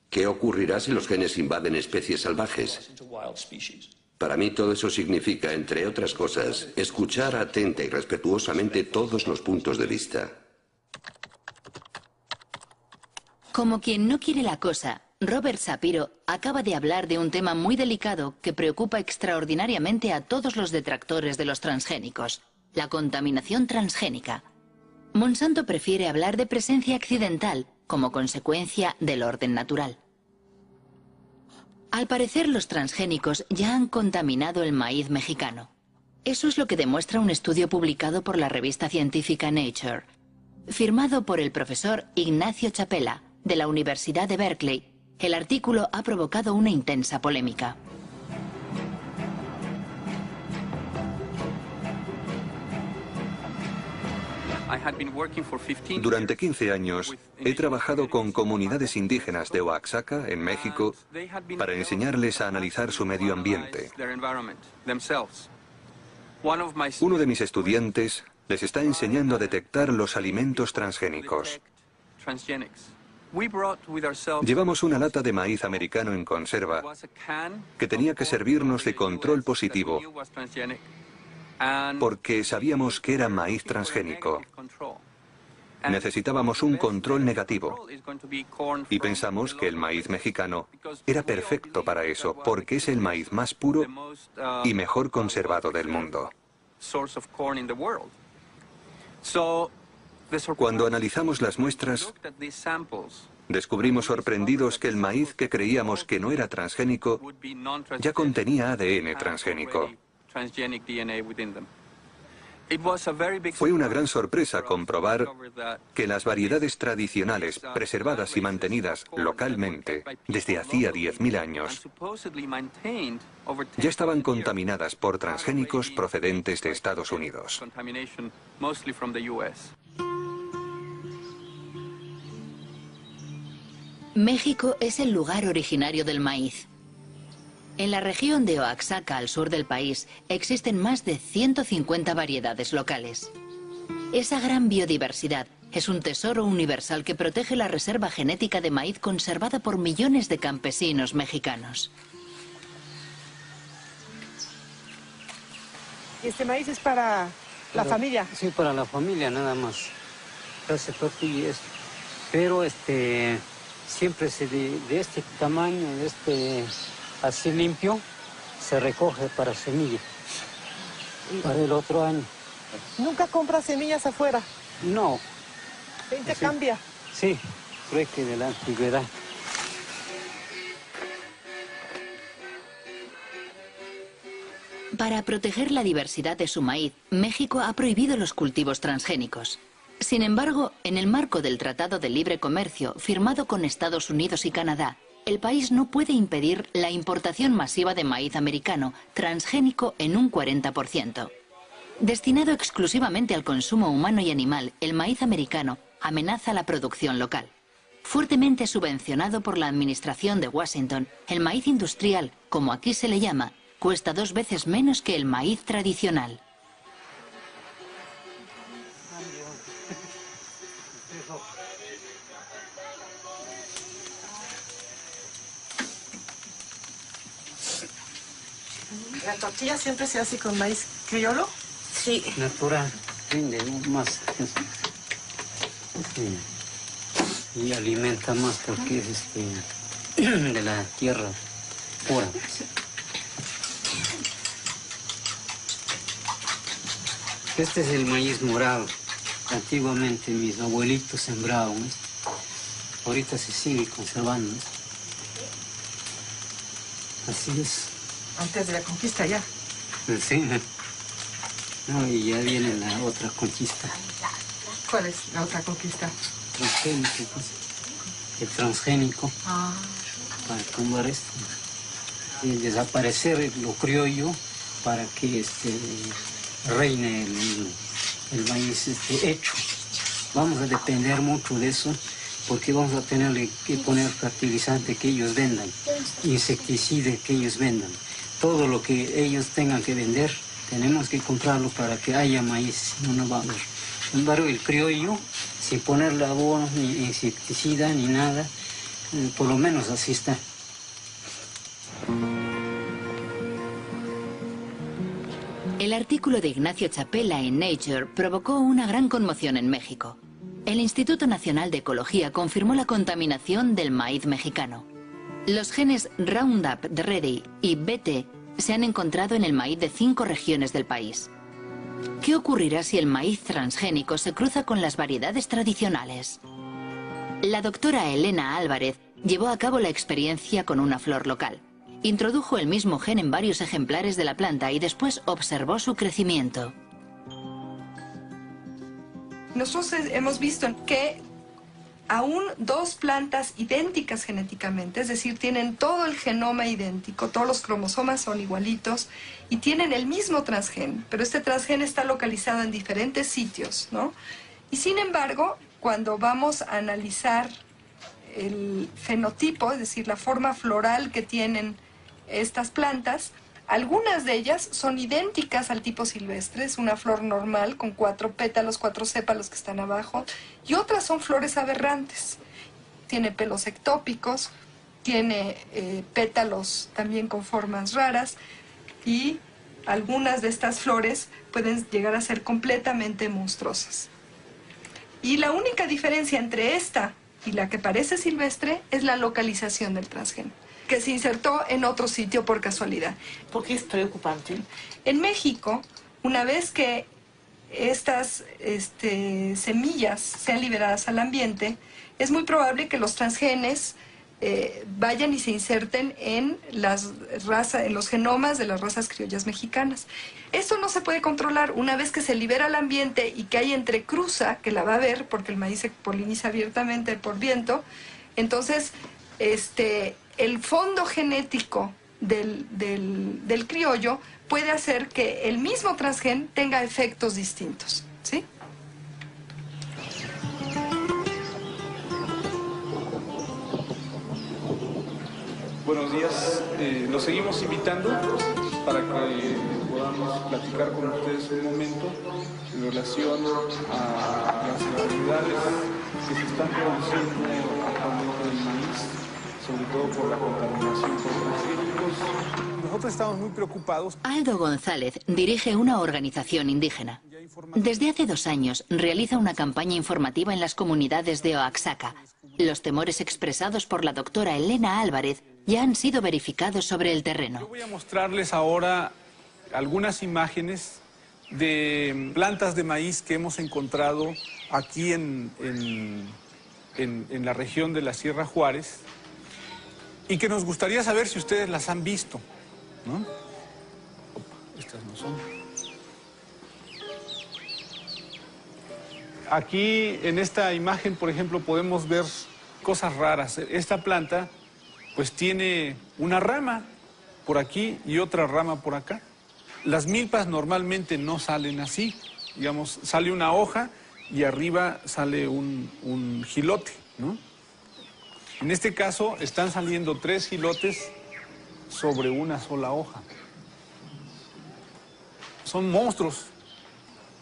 Speaker 1: ¿Qué ocurrirá si los genes invaden especies salvajes? Para mí todo eso significa, entre otras cosas, escuchar atenta y respetuosamente todos los puntos de vista.
Speaker 4: Como quien no quiere la cosa, Robert Shapiro acaba de hablar de un tema muy delicado que preocupa extraordinariamente a todos los detractores de los transgénicos: la contaminación transgénica. Monsanto prefiere hablar de presencia accidental como consecuencia del orden natural. Al parecer, los transgénicos ya han contaminado el maíz mexicano. Eso es lo que demuestra un estudio publicado por la revista científica Nature, firmado por el profesor Ignacio Chapela, de la Universidad de Berkeley. El artículo ha provocado una intensa polémica.
Speaker 2: Durante 15 años he trabajado con comunidades indígenas de Oaxaca, en México, para enseñarles a analizar su medio ambiente. Uno de mis estudiantes les está enseñando a detectar los alimentos transgénicos. Llevamos una lata de maíz americano en conserva que tenía que servirnos de control positivo porque sabíamos que era maíz transgénico. Necesitábamos un control negativo y pensamos que el maíz mexicano era perfecto para eso, porque es el maíz más puro y mejor conservado del mundo. Cuando analizamos las muestras, descubrimos sorprendidos que el maíz que creíamos que no era transgénico ya contenía ADN transgénico. Fue una gran sorpresa comprobar que las variedades tradicionales, preservadas y mantenidas localmente desde hacía 10.000 años, ya estaban contaminadas por transgénicos procedentes de Estados Unidos.
Speaker 4: México es el lugar originario del maíz. En la región de Oaxaca, al sur del país, existen más de 150 variedades locales. Esa gran biodiversidad es un tesoro universal que protege la reserva genética de maíz conservada por millones de campesinos mexicanos.
Speaker 6: ¿Este maíz es para la familia?
Speaker 7: Sí, para la familia nada más. Hace tortillas. Pero siempre de este tamaño, así limpio, se recoge para semilla, para el otro año.
Speaker 6: ¿Nunca compras semillas afuera?
Speaker 7: No.
Speaker 6: ¿Se intercambia?
Speaker 7: Sí, trueque de la antigüedad.
Speaker 4: Para proteger la diversidad de su maíz, México ha prohibido los cultivos transgénicos. Sin embargo, en el marco del Tratado de Libre Comercio firmado con Estados Unidos y Canadá, el país no puede impedir la importación masiva de maíz americano transgénico en un 40%. Destinado exclusivamente al consumo humano y animal, el maíz americano amenaza la producción local. Fuertemente subvencionado por la administración de Washington, el maíz industrial, como aquí se le llama, cuesta 2 veces menos que el maíz tradicional.
Speaker 6: ¿La tortilla siempre se hace con maíz criollo?
Speaker 7: Sí. Natural, rinde más. Y alimenta más porque es de la tierra pura. Este es el maíz morado. Antiguamente mis abuelitos sembraban esto. Ahorita se sigue conservando esto. Así es.
Speaker 6: Antes de la conquista ya.
Speaker 7: Sí. No, y ya viene la otra conquista.
Speaker 6: ¿Cuál es la otra conquista?
Speaker 7: Transgénico, pues. El transgénico. Para tumbar esto. Y desaparecer lo criollo para que reine el maíz hecho. Vamos a depender mucho de eso porque vamos a tener que poner fertilizante que ellos vendan, insecticida que ellos vendan. Todo lo que ellos tengan que vender, tenemos que comprarlo para que haya maíz, si no, no va a haber. Sin embargo, el criollo, sin ponerle abonos, ni insecticida, ni nada, Por lo menos así está.
Speaker 4: El artículo de Ignacio Chapela en Nature provocó una gran conmoción en México. El Instituto Nacional de Ecología confirmó la contaminación del maíz mexicano. Los genes Roundup Ready y BT se han encontrado en el maíz de 5 regiones del país. ¿Qué ocurrirá si el maíz transgénico se cruza con las variedades tradicionales? La doctora Elena Álvarez llevó a cabo la experiencia con una flor local. Introdujo el mismo gen en varios ejemplares de la planta y después observó su crecimiento.
Speaker 8: Nosotros hemos visto que aún 2 plantas idénticas genéticamente, es decir, tienen todo el genoma idéntico, todos los cromosomas son igualitos y tienen el mismo transgen, pero este transgen está localizado en diferentes sitios, ¿no? Y sin embargo, cuando vamos a analizar el fenotipo, es decir, la forma floral que tienen estas plantas, algunas de ellas son idénticas al tipo silvestre, es una flor normal con 4 pétalos, 4 sépalos que están abajo, y otras son flores aberrantes. Tiene pelos ectópicos, tiene pétalos también con formas raras, y algunas de estas flores pueden llegar a ser completamente monstruosas. Y la única diferencia entre esta y la que parece silvestre es la localización del transgen, que se insertó en otro sitio por casualidad.
Speaker 6: ¿Por qué es preocupante?
Speaker 8: En México, una vez que estas semillas sean liberadas al ambiente, es muy probable que los transgenes vayan y se inserten en los genomas de las razas criollas mexicanas. Esto no se puede controlar. Una vez que se libera al ambiente y que hay entrecruza, que la va a haber porque el maíz se poliniza abiertamente por viento, entonces el fondo genético del criollo puede hacer que el mismo transgen tenga efectos distintos, ¿sí?
Speaker 9: Buenos días, los seguimos invitando para que podamos platicar con ustedes un momento en relación a las actividades que se están produciendo actualmente en el maíz, sobre todo por la contaminación por transgénicos. Nosotros estamos muy preocupados.
Speaker 4: Aldo González dirige una organización indígena. Desde hace 2 años realiza una campaña informativa en las comunidades de Oaxaca. Los temores expresados por la doctora Elena Álvarez ya han sido verificados sobre el terreno.
Speaker 9: Yo voy a mostrarles ahora algunas imágenes de plantas de maíz que hemos encontrado aquí en la región de la Sierra Juárez y que nos gustaría saber si ustedes las han visto, ¿no? Estas no son. Aquí en esta imagen, por ejemplo, podemos ver cosas raras. Esta planta pues tiene una rama por aquí y otra rama por acá. Las milpas normalmente no salen así. Digamos, sale una hoja y arriba sale un jilote, ¿no? En este caso están saliendo 3 jilotes sobre una sola hoja. Son monstruos.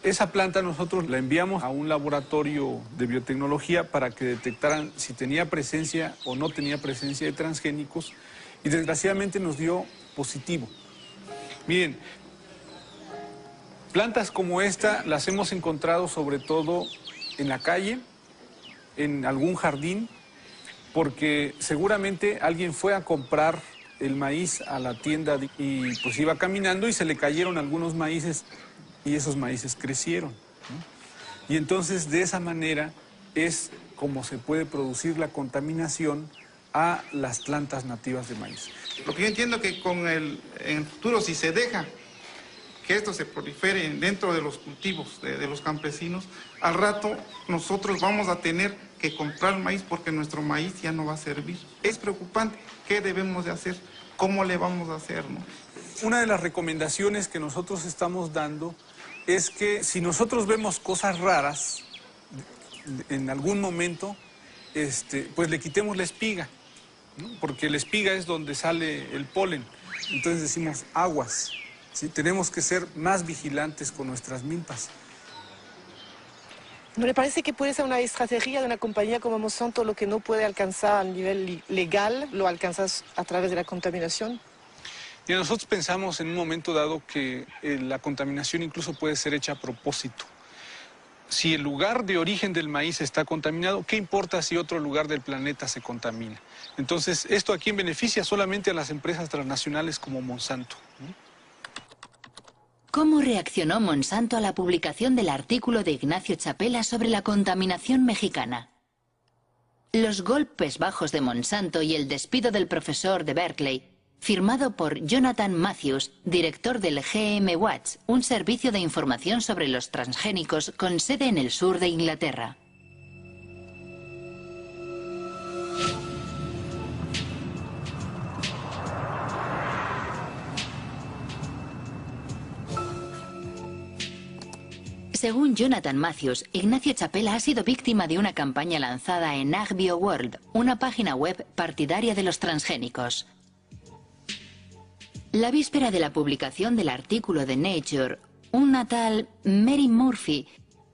Speaker 9: Esa planta nosotros la enviamos a un laboratorio de biotecnología para que detectaran si tenía presencia o no tenía presencia de transgénicos y desgraciadamente nos dio positivo. Miren, plantas como esta las hemos encontrado sobre todo en la calle, en algún jardín, porque seguramente alguien fue a comprar el maíz a la tienda y pues iba caminando y se le cayeron algunos maíces y esos maíces crecieron, ¿no? Y entonces de esa manera es como se puede producir la contaminación a las plantas nativas de maíz.
Speaker 10: Lo que yo entiendo que en el futuro, si se deja que esto se prolifere dentro de los cultivos de los campesinos, al rato nosotros vamos a tener que comprar maíz porque nuestro maíz ya no va a servir. Es preocupante. ¿Qué debemos de hacer? ¿Cómo le vamos a hacer, no?
Speaker 9: Una de las recomendaciones que nosotros estamos dando es que si nosotros vemos cosas raras en algún momento, pues le quitemos la espiga, ¿no? Porque la espiga es donde sale el polen. Entonces decimos aguas, ¿sí? Tenemos que ser más vigilantes con nuestras milpas.
Speaker 6: Me parece que puede ser una estrategia de una compañía como Monsanto, lo que no puede alcanzar a nivel legal, lo alcanzas a través de la contaminación.
Speaker 9: Y nosotros pensamos en un momento dado que la contaminación incluso puede ser hecha a propósito. Si el lugar de origen del maíz está contaminado, ¿qué importa si otro lugar del planeta se contamina? Entonces, ¿esto a quién beneficia? Solamente a las empresas transnacionales como Monsanto, ¿no?
Speaker 4: ¿Cómo reaccionó Monsanto a la publicación del artículo de Ignacio Chapela sobre la contaminación mexicana? Los golpes bajos de Monsanto y el despido del profesor de Berkeley, firmado por Jonathan Matthews, director del GM Watch, un servicio de información sobre los transgénicos con sede en el sur de Inglaterra. Según Jonathan Matthews, Ignacio Chapela ha sido víctima de una campaña lanzada en AgBioWorld, una página web partidaria de los transgénicos. La víspera de la publicación del artículo de Nature, una tal Mary Murphy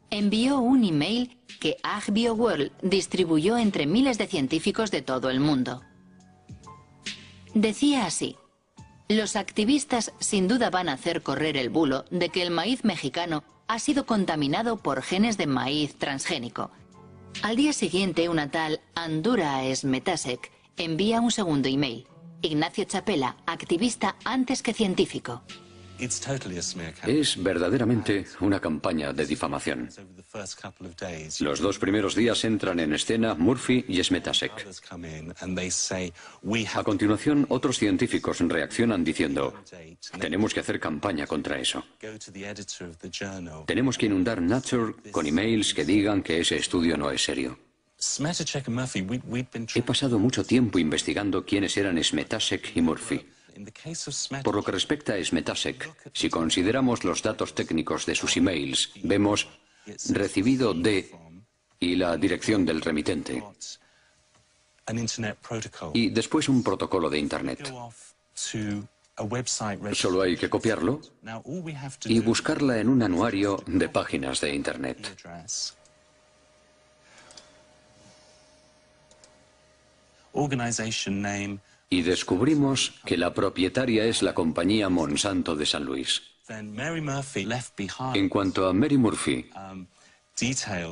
Speaker 4: envió un email que AgBioWorld distribuyó entre miles de científicos de todo el mundo. Decía así: los activistas sin duda van a hacer correr el bulo de que el maíz mexicano ha sido contaminado por genes de maíz transgénico. Al día siguiente, una tal Andura Smetasek envía un segundo email. Ignacio Chapela, activista antes que científico.
Speaker 3: Es verdaderamente una campaña de difamación. Los 2 primeros días entran en escena Murphy y Smetasek. A continuación, otros científicos reaccionan diciendo: tenemos que hacer campaña contra eso. Tenemos que inundar Nature con emails que digan que ese estudio no es serio. He pasado mucho tiempo investigando quiénes eran Smetasek y Murphy. Por lo que respecta a Smetasek, si consideramos los datos técnicos de sus emails, vemos recibido de y la dirección del remitente, y después un protocolo de Internet. Solo hay que copiarlo y buscarla en un anuario de páginas de Internet. Y descubrimos que la propietaria es la compañía Monsanto de San Luis. En cuanto a Mary Murphy,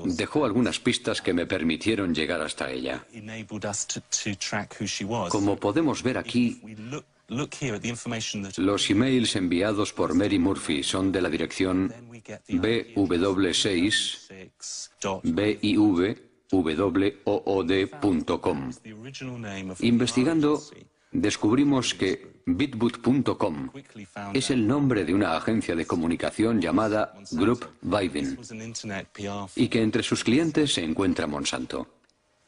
Speaker 3: dejó algunas pistas que me permitieron llegar hasta ella. Como podemos ver aquí, los emails enviados por Mary Murphy son de la dirección bw6biwood.com. Investigando, descubrimos que bitboot.com es el nombre de una agencia de comunicación llamada Group Vivin y que entre sus clientes se encuentra Monsanto.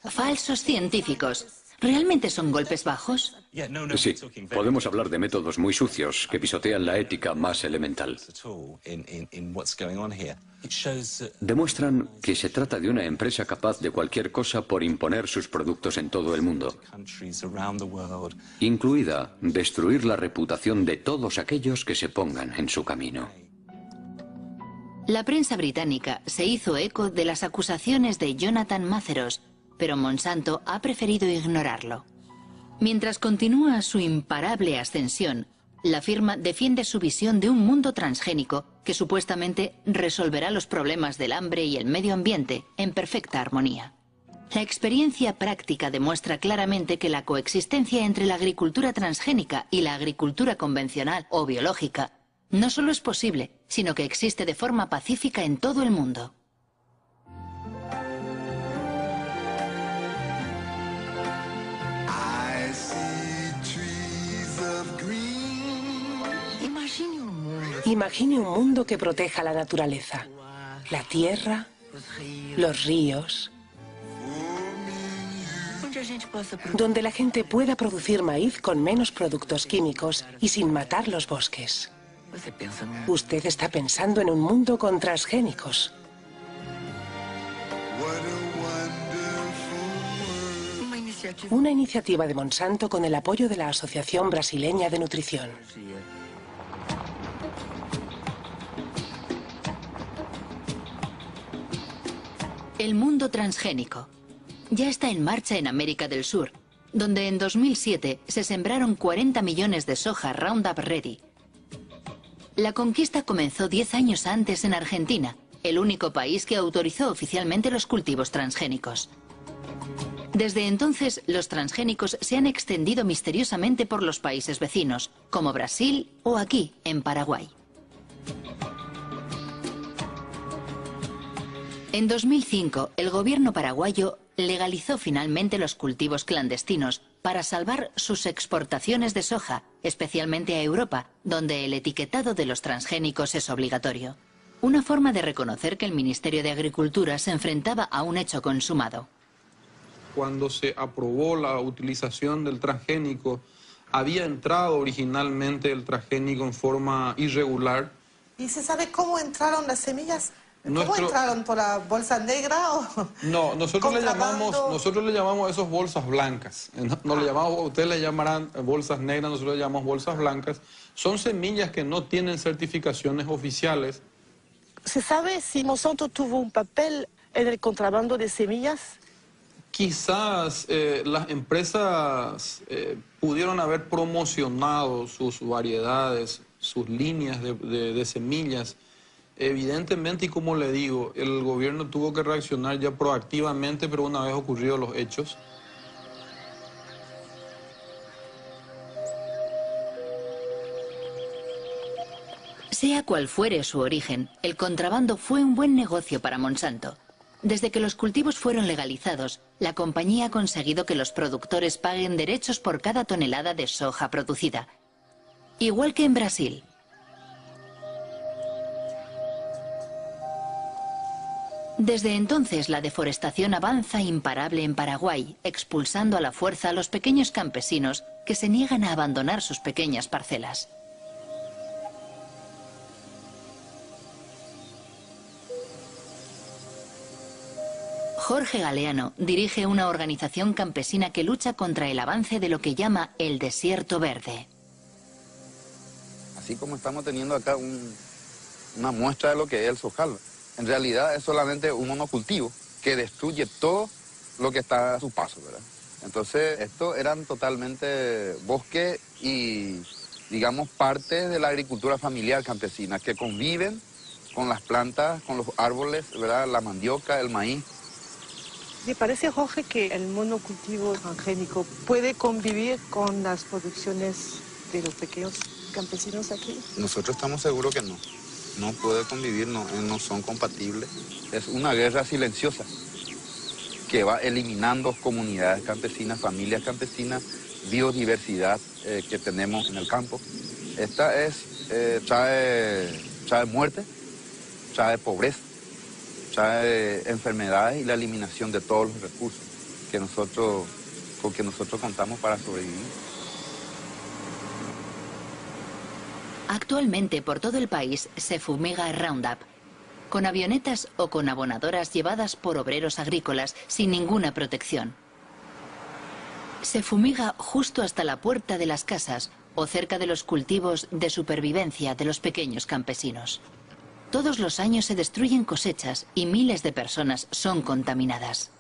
Speaker 4: Falsos científicos. ¿Realmente son golpes bajos?
Speaker 3: Sí, podemos hablar de métodos muy sucios que pisotean la ética más elemental. Demuestran que se trata de una empresa capaz de cualquier cosa por imponer sus productos en todo el mundo, incluida destruir la reputación de todos aquellos que se pongan en su camino.
Speaker 4: La prensa británica se hizo eco de las acusaciones de Jonathan Matthews, pero Monsanto ha preferido ignorarlo. Mientras continúa su imparable ascensión, la firma defiende su visión de un mundo transgénico que supuestamente resolverá los problemas del hambre y el medio ambiente en perfecta armonía. La experiencia práctica demuestra claramente que la coexistencia entre la agricultura transgénica y la agricultura convencional o biológica no solo es posible, sino que existe de forma pacífica en todo el mundo.
Speaker 5: Imagine un mundo que proteja la naturaleza, la tierra, los ríos, donde la gente pueda producir maíz con menos productos químicos y sin matar los bosques. Usted está pensando en un mundo con transgénicos. Una iniciativa de Monsanto con el apoyo de la Asociación Brasileña de Nutrición.
Speaker 4: El mundo transgénico. Ya está en marcha en América del Sur, donde en 2007 se sembraron 40 millones de soja Roundup Ready. La conquista comenzó 10 años antes en Argentina, el único país que autorizó oficialmente los cultivos transgénicos. Desde entonces, los transgénicos se han extendido misteriosamente por los países vecinos, como Brasil o aquí, en Paraguay. En 2005, el gobierno paraguayo legalizó finalmente los cultivos clandestinos para salvar sus exportaciones de soja, especialmente a Europa, donde el etiquetado de los transgénicos es obligatorio. Una forma de reconocer que el Ministerio de Agricultura se enfrentaba a un hecho consumado.
Speaker 11: Cuando se aprobó la utilización del transgénico, había entrado originalmente el transgénico en forma irregular.
Speaker 6: ¿Y se sabe cómo entraron las semillas? ¿Cómo entraron? ¿Por la bolsa negra o...?
Speaker 11: No, nosotros le llamamos a esos bolsas blancas. No le llamamos, ustedes le llamarán bolsas negras, nosotros le llamamos bolsas blancas. Son semillas que no tienen certificaciones oficiales.
Speaker 6: ¿Se sabe si Monsanto tuvo un papel en el contrabando de semillas?
Speaker 11: Quizás las empresas pudieron haber promocionado sus variedades, sus líneas de semillas. Evidentemente, y como le digo, el gobierno tuvo que reaccionar ya proactivamente, pero una vez ocurridos los hechos.
Speaker 4: Sea cual fuere su origen, el contrabando fue un buen negocio para Monsanto. Desde que los cultivos fueron legalizados, la compañía ha conseguido que los productores paguen derechos por cada tonelada de soja producida. Igual que en Brasil. Desde entonces, la deforestación avanza imparable en Paraguay, expulsando a la fuerza a los pequeños campesinos que se niegan a abandonar sus pequeñas parcelas. Jorge Galeano dirige una organización campesina que lucha contra el avance de lo que llama el desierto verde.
Speaker 12: Así como estamos teniendo acá una muestra de lo que es el sojal, en realidad es solamente un monocultivo que destruye todo lo que está a su paso, ¿verdad? Entonces, estos eran totalmente bosque y, digamos, parte de la agricultura familiar campesina, que conviven con las plantas, con los árboles, ¿verdad? La mandioca, el maíz.
Speaker 6: ¿Le parece, Jorge, que el monocultivo transgénico puede convivir con las producciones de los pequeños campesinos aquí?
Speaker 12: Nosotros estamos seguros que no. No puede convivir, no son compatibles. Es una guerra silenciosa que va eliminando comunidades campesinas, familias campesinas, biodiversidad que tenemos en el campo. Esta trae muerte, trae pobreza, trae enfermedades y la eliminación de todos los recursos con que nosotros contamos para sobrevivir.
Speaker 4: Actualmente por todo el país se fumiga Roundup, con avionetas o con abonadoras llevadas por obreros agrícolas sin ninguna protección. Se fumiga justo hasta la puerta de las casas o cerca de los cultivos de supervivencia de los pequeños campesinos. Todos los años se destruyen cosechas y miles de personas son contaminadas.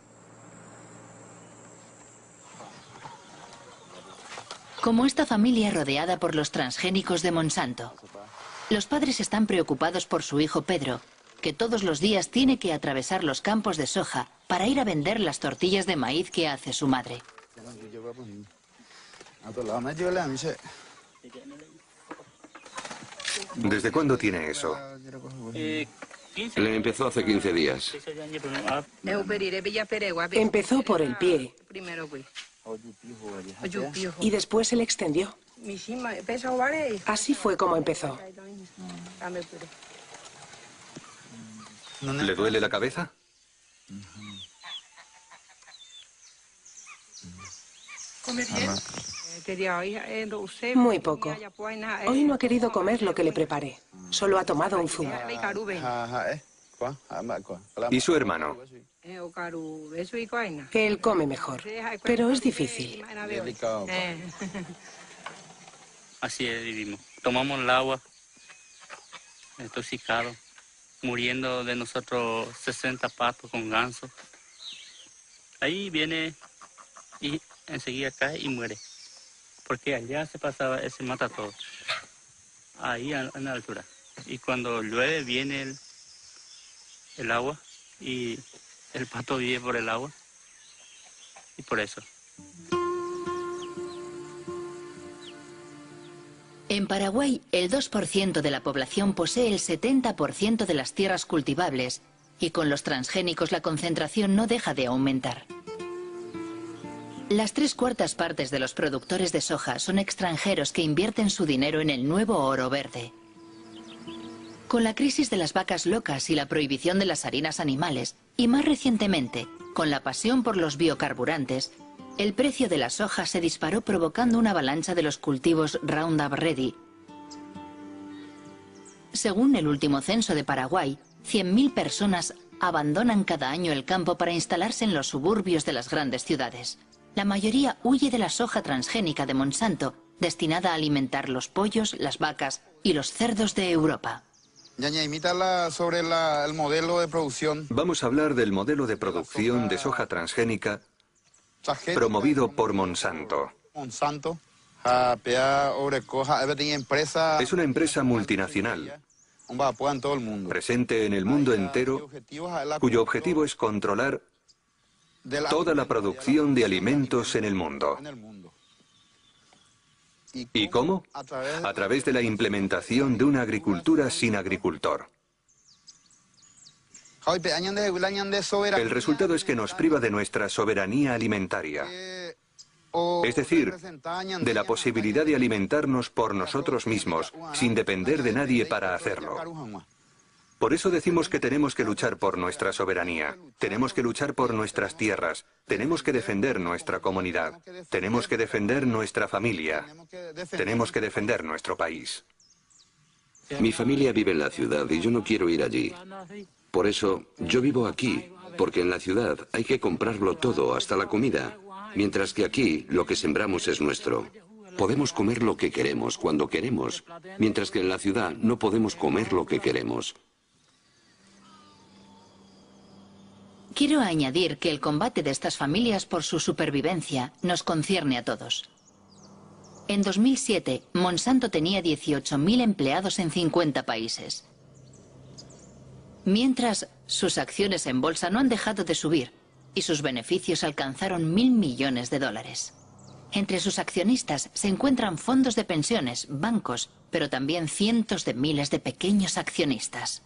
Speaker 4: Como esta familia rodeada por los transgénicos de Monsanto. Los padres están preocupados por su hijo Pedro, que todos los días tiene que atravesar los campos de soja para ir a vender las tortillas de maíz que hace su madre.
Speaker 2: ¿Desde cuándo tiene eso?
Speaker 1: Le empezó hace 15 días.
Speaker 5: Empezó por el pie y después se le extendió. Así fue como empezó.
Speaker 2: ¿Le duele la cabeza?
Speaker 5: Muy poco. Hoy no ha querido comer lo que le preparé. Solo ha tomado un zumo.
Speaker 2: ¿Y su hermano?
Speaker 5: Él come mejor, pero es difícil.
Speaker 13: Así es, vivimos. Tomamos el agua, intoxicado. muriendo de nosotros 60 patos con ganso. Ahí viene y enseguida cae y muere. Porque allá se pasaba, se mata todo. Ahí en la altura. Y cuando llueve viene el agua y el pato vive por el agua. Y por eso.
Speaker 4: En Paraguay, el 2% de la población posee el 70% de las tierras cultivables y con los transgénicos la concentración no deja de aumentar. Las 3/4 partes de los productores de soja son extranjeros que invierten su dinero en el nuevo oro verde. Con la crisis de las vacas locas y la prohibición de las harinas animales, y más recientemente, con la pasión por los biocarburantes, el precio de la soja se disparó provocando una avalancha de los cultivos Roundup Ready. Según el último censo de Paraguay, 100.000 personas abandonan cada año el campo para instalarse en los suburbios de las grandes ciudades. La mayoría huye de la soja transgénica de Monsanto, destinada a alimentar los pollos, las vacas y los cerdos de Europa.
Speaker 12: Ñaña, imítala sobre el modelo de producción.
Speaker 2: Vamos a hablar del modelo de producción de soja transgénica promovido por Monsanto. Es una empresa multinacional presente en el mundo entero, cuyo objetivo es controlar toda la producción de alimentos en el mundo. ¿Y cómo? A través de la implementación de una agricultura sin agricultor. El resultado es que nos priva de nuestra soberanía alimentaria. Es decir, de la posibilidad de alimentarnos por nosotros mismos, sin depender de nadie para hacerlo. Por eso decimos que tenemos que luchar por nuestra soberanía, tenemos que luchar por nuestras tierras, tenemos que defender nuestra comunidad, tenemos que defender nuestra familia, tenemos que defender nuestro país.
Speaker 1: Mi familia vive en la ciudad y yo no quiero ir allí. Por eso, yo vivo aquí, porque en la ciudad hay que comprarlo todo, hasta la comida, mientras que aquí lo que sembramos es nuestro. Podemos comer lo que queremos, cuando queremos, mientras que en la ciudad no podemos comer lo que queremos.
Speaker 4: Quiero añadir que el combate de estas familias por su supervivencia nos concierne a todos. En 2007, Monsanto tenía 18.000 empleados en 50 países. Mientras, sus acciones en bolsa no han dejado de subir y sus beneficios alcanzaron $1.000 millones. Entre sus accionistas se encuentran fondos de pensiones, bancos, pero también cientos de miles de pequeños accionistas.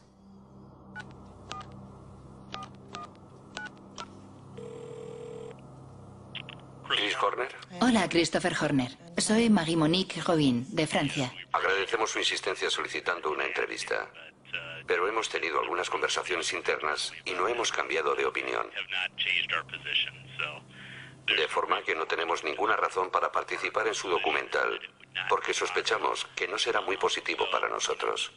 Speaker 1: ¿Chris Horner?
Speaker 4: Hola, Christopher Horner. Soy Marie-Monique Robin, de Francia.
Speaker 1: Agradecemos su insistencia solicitando una entrevista. Pero hemos tenido algunas conversaciones internas y no hemos cambiado de opinión. De forma que no tenemos ninguna razón para participar en su documental, porque sospechamos que no será muy positivo para nosotros.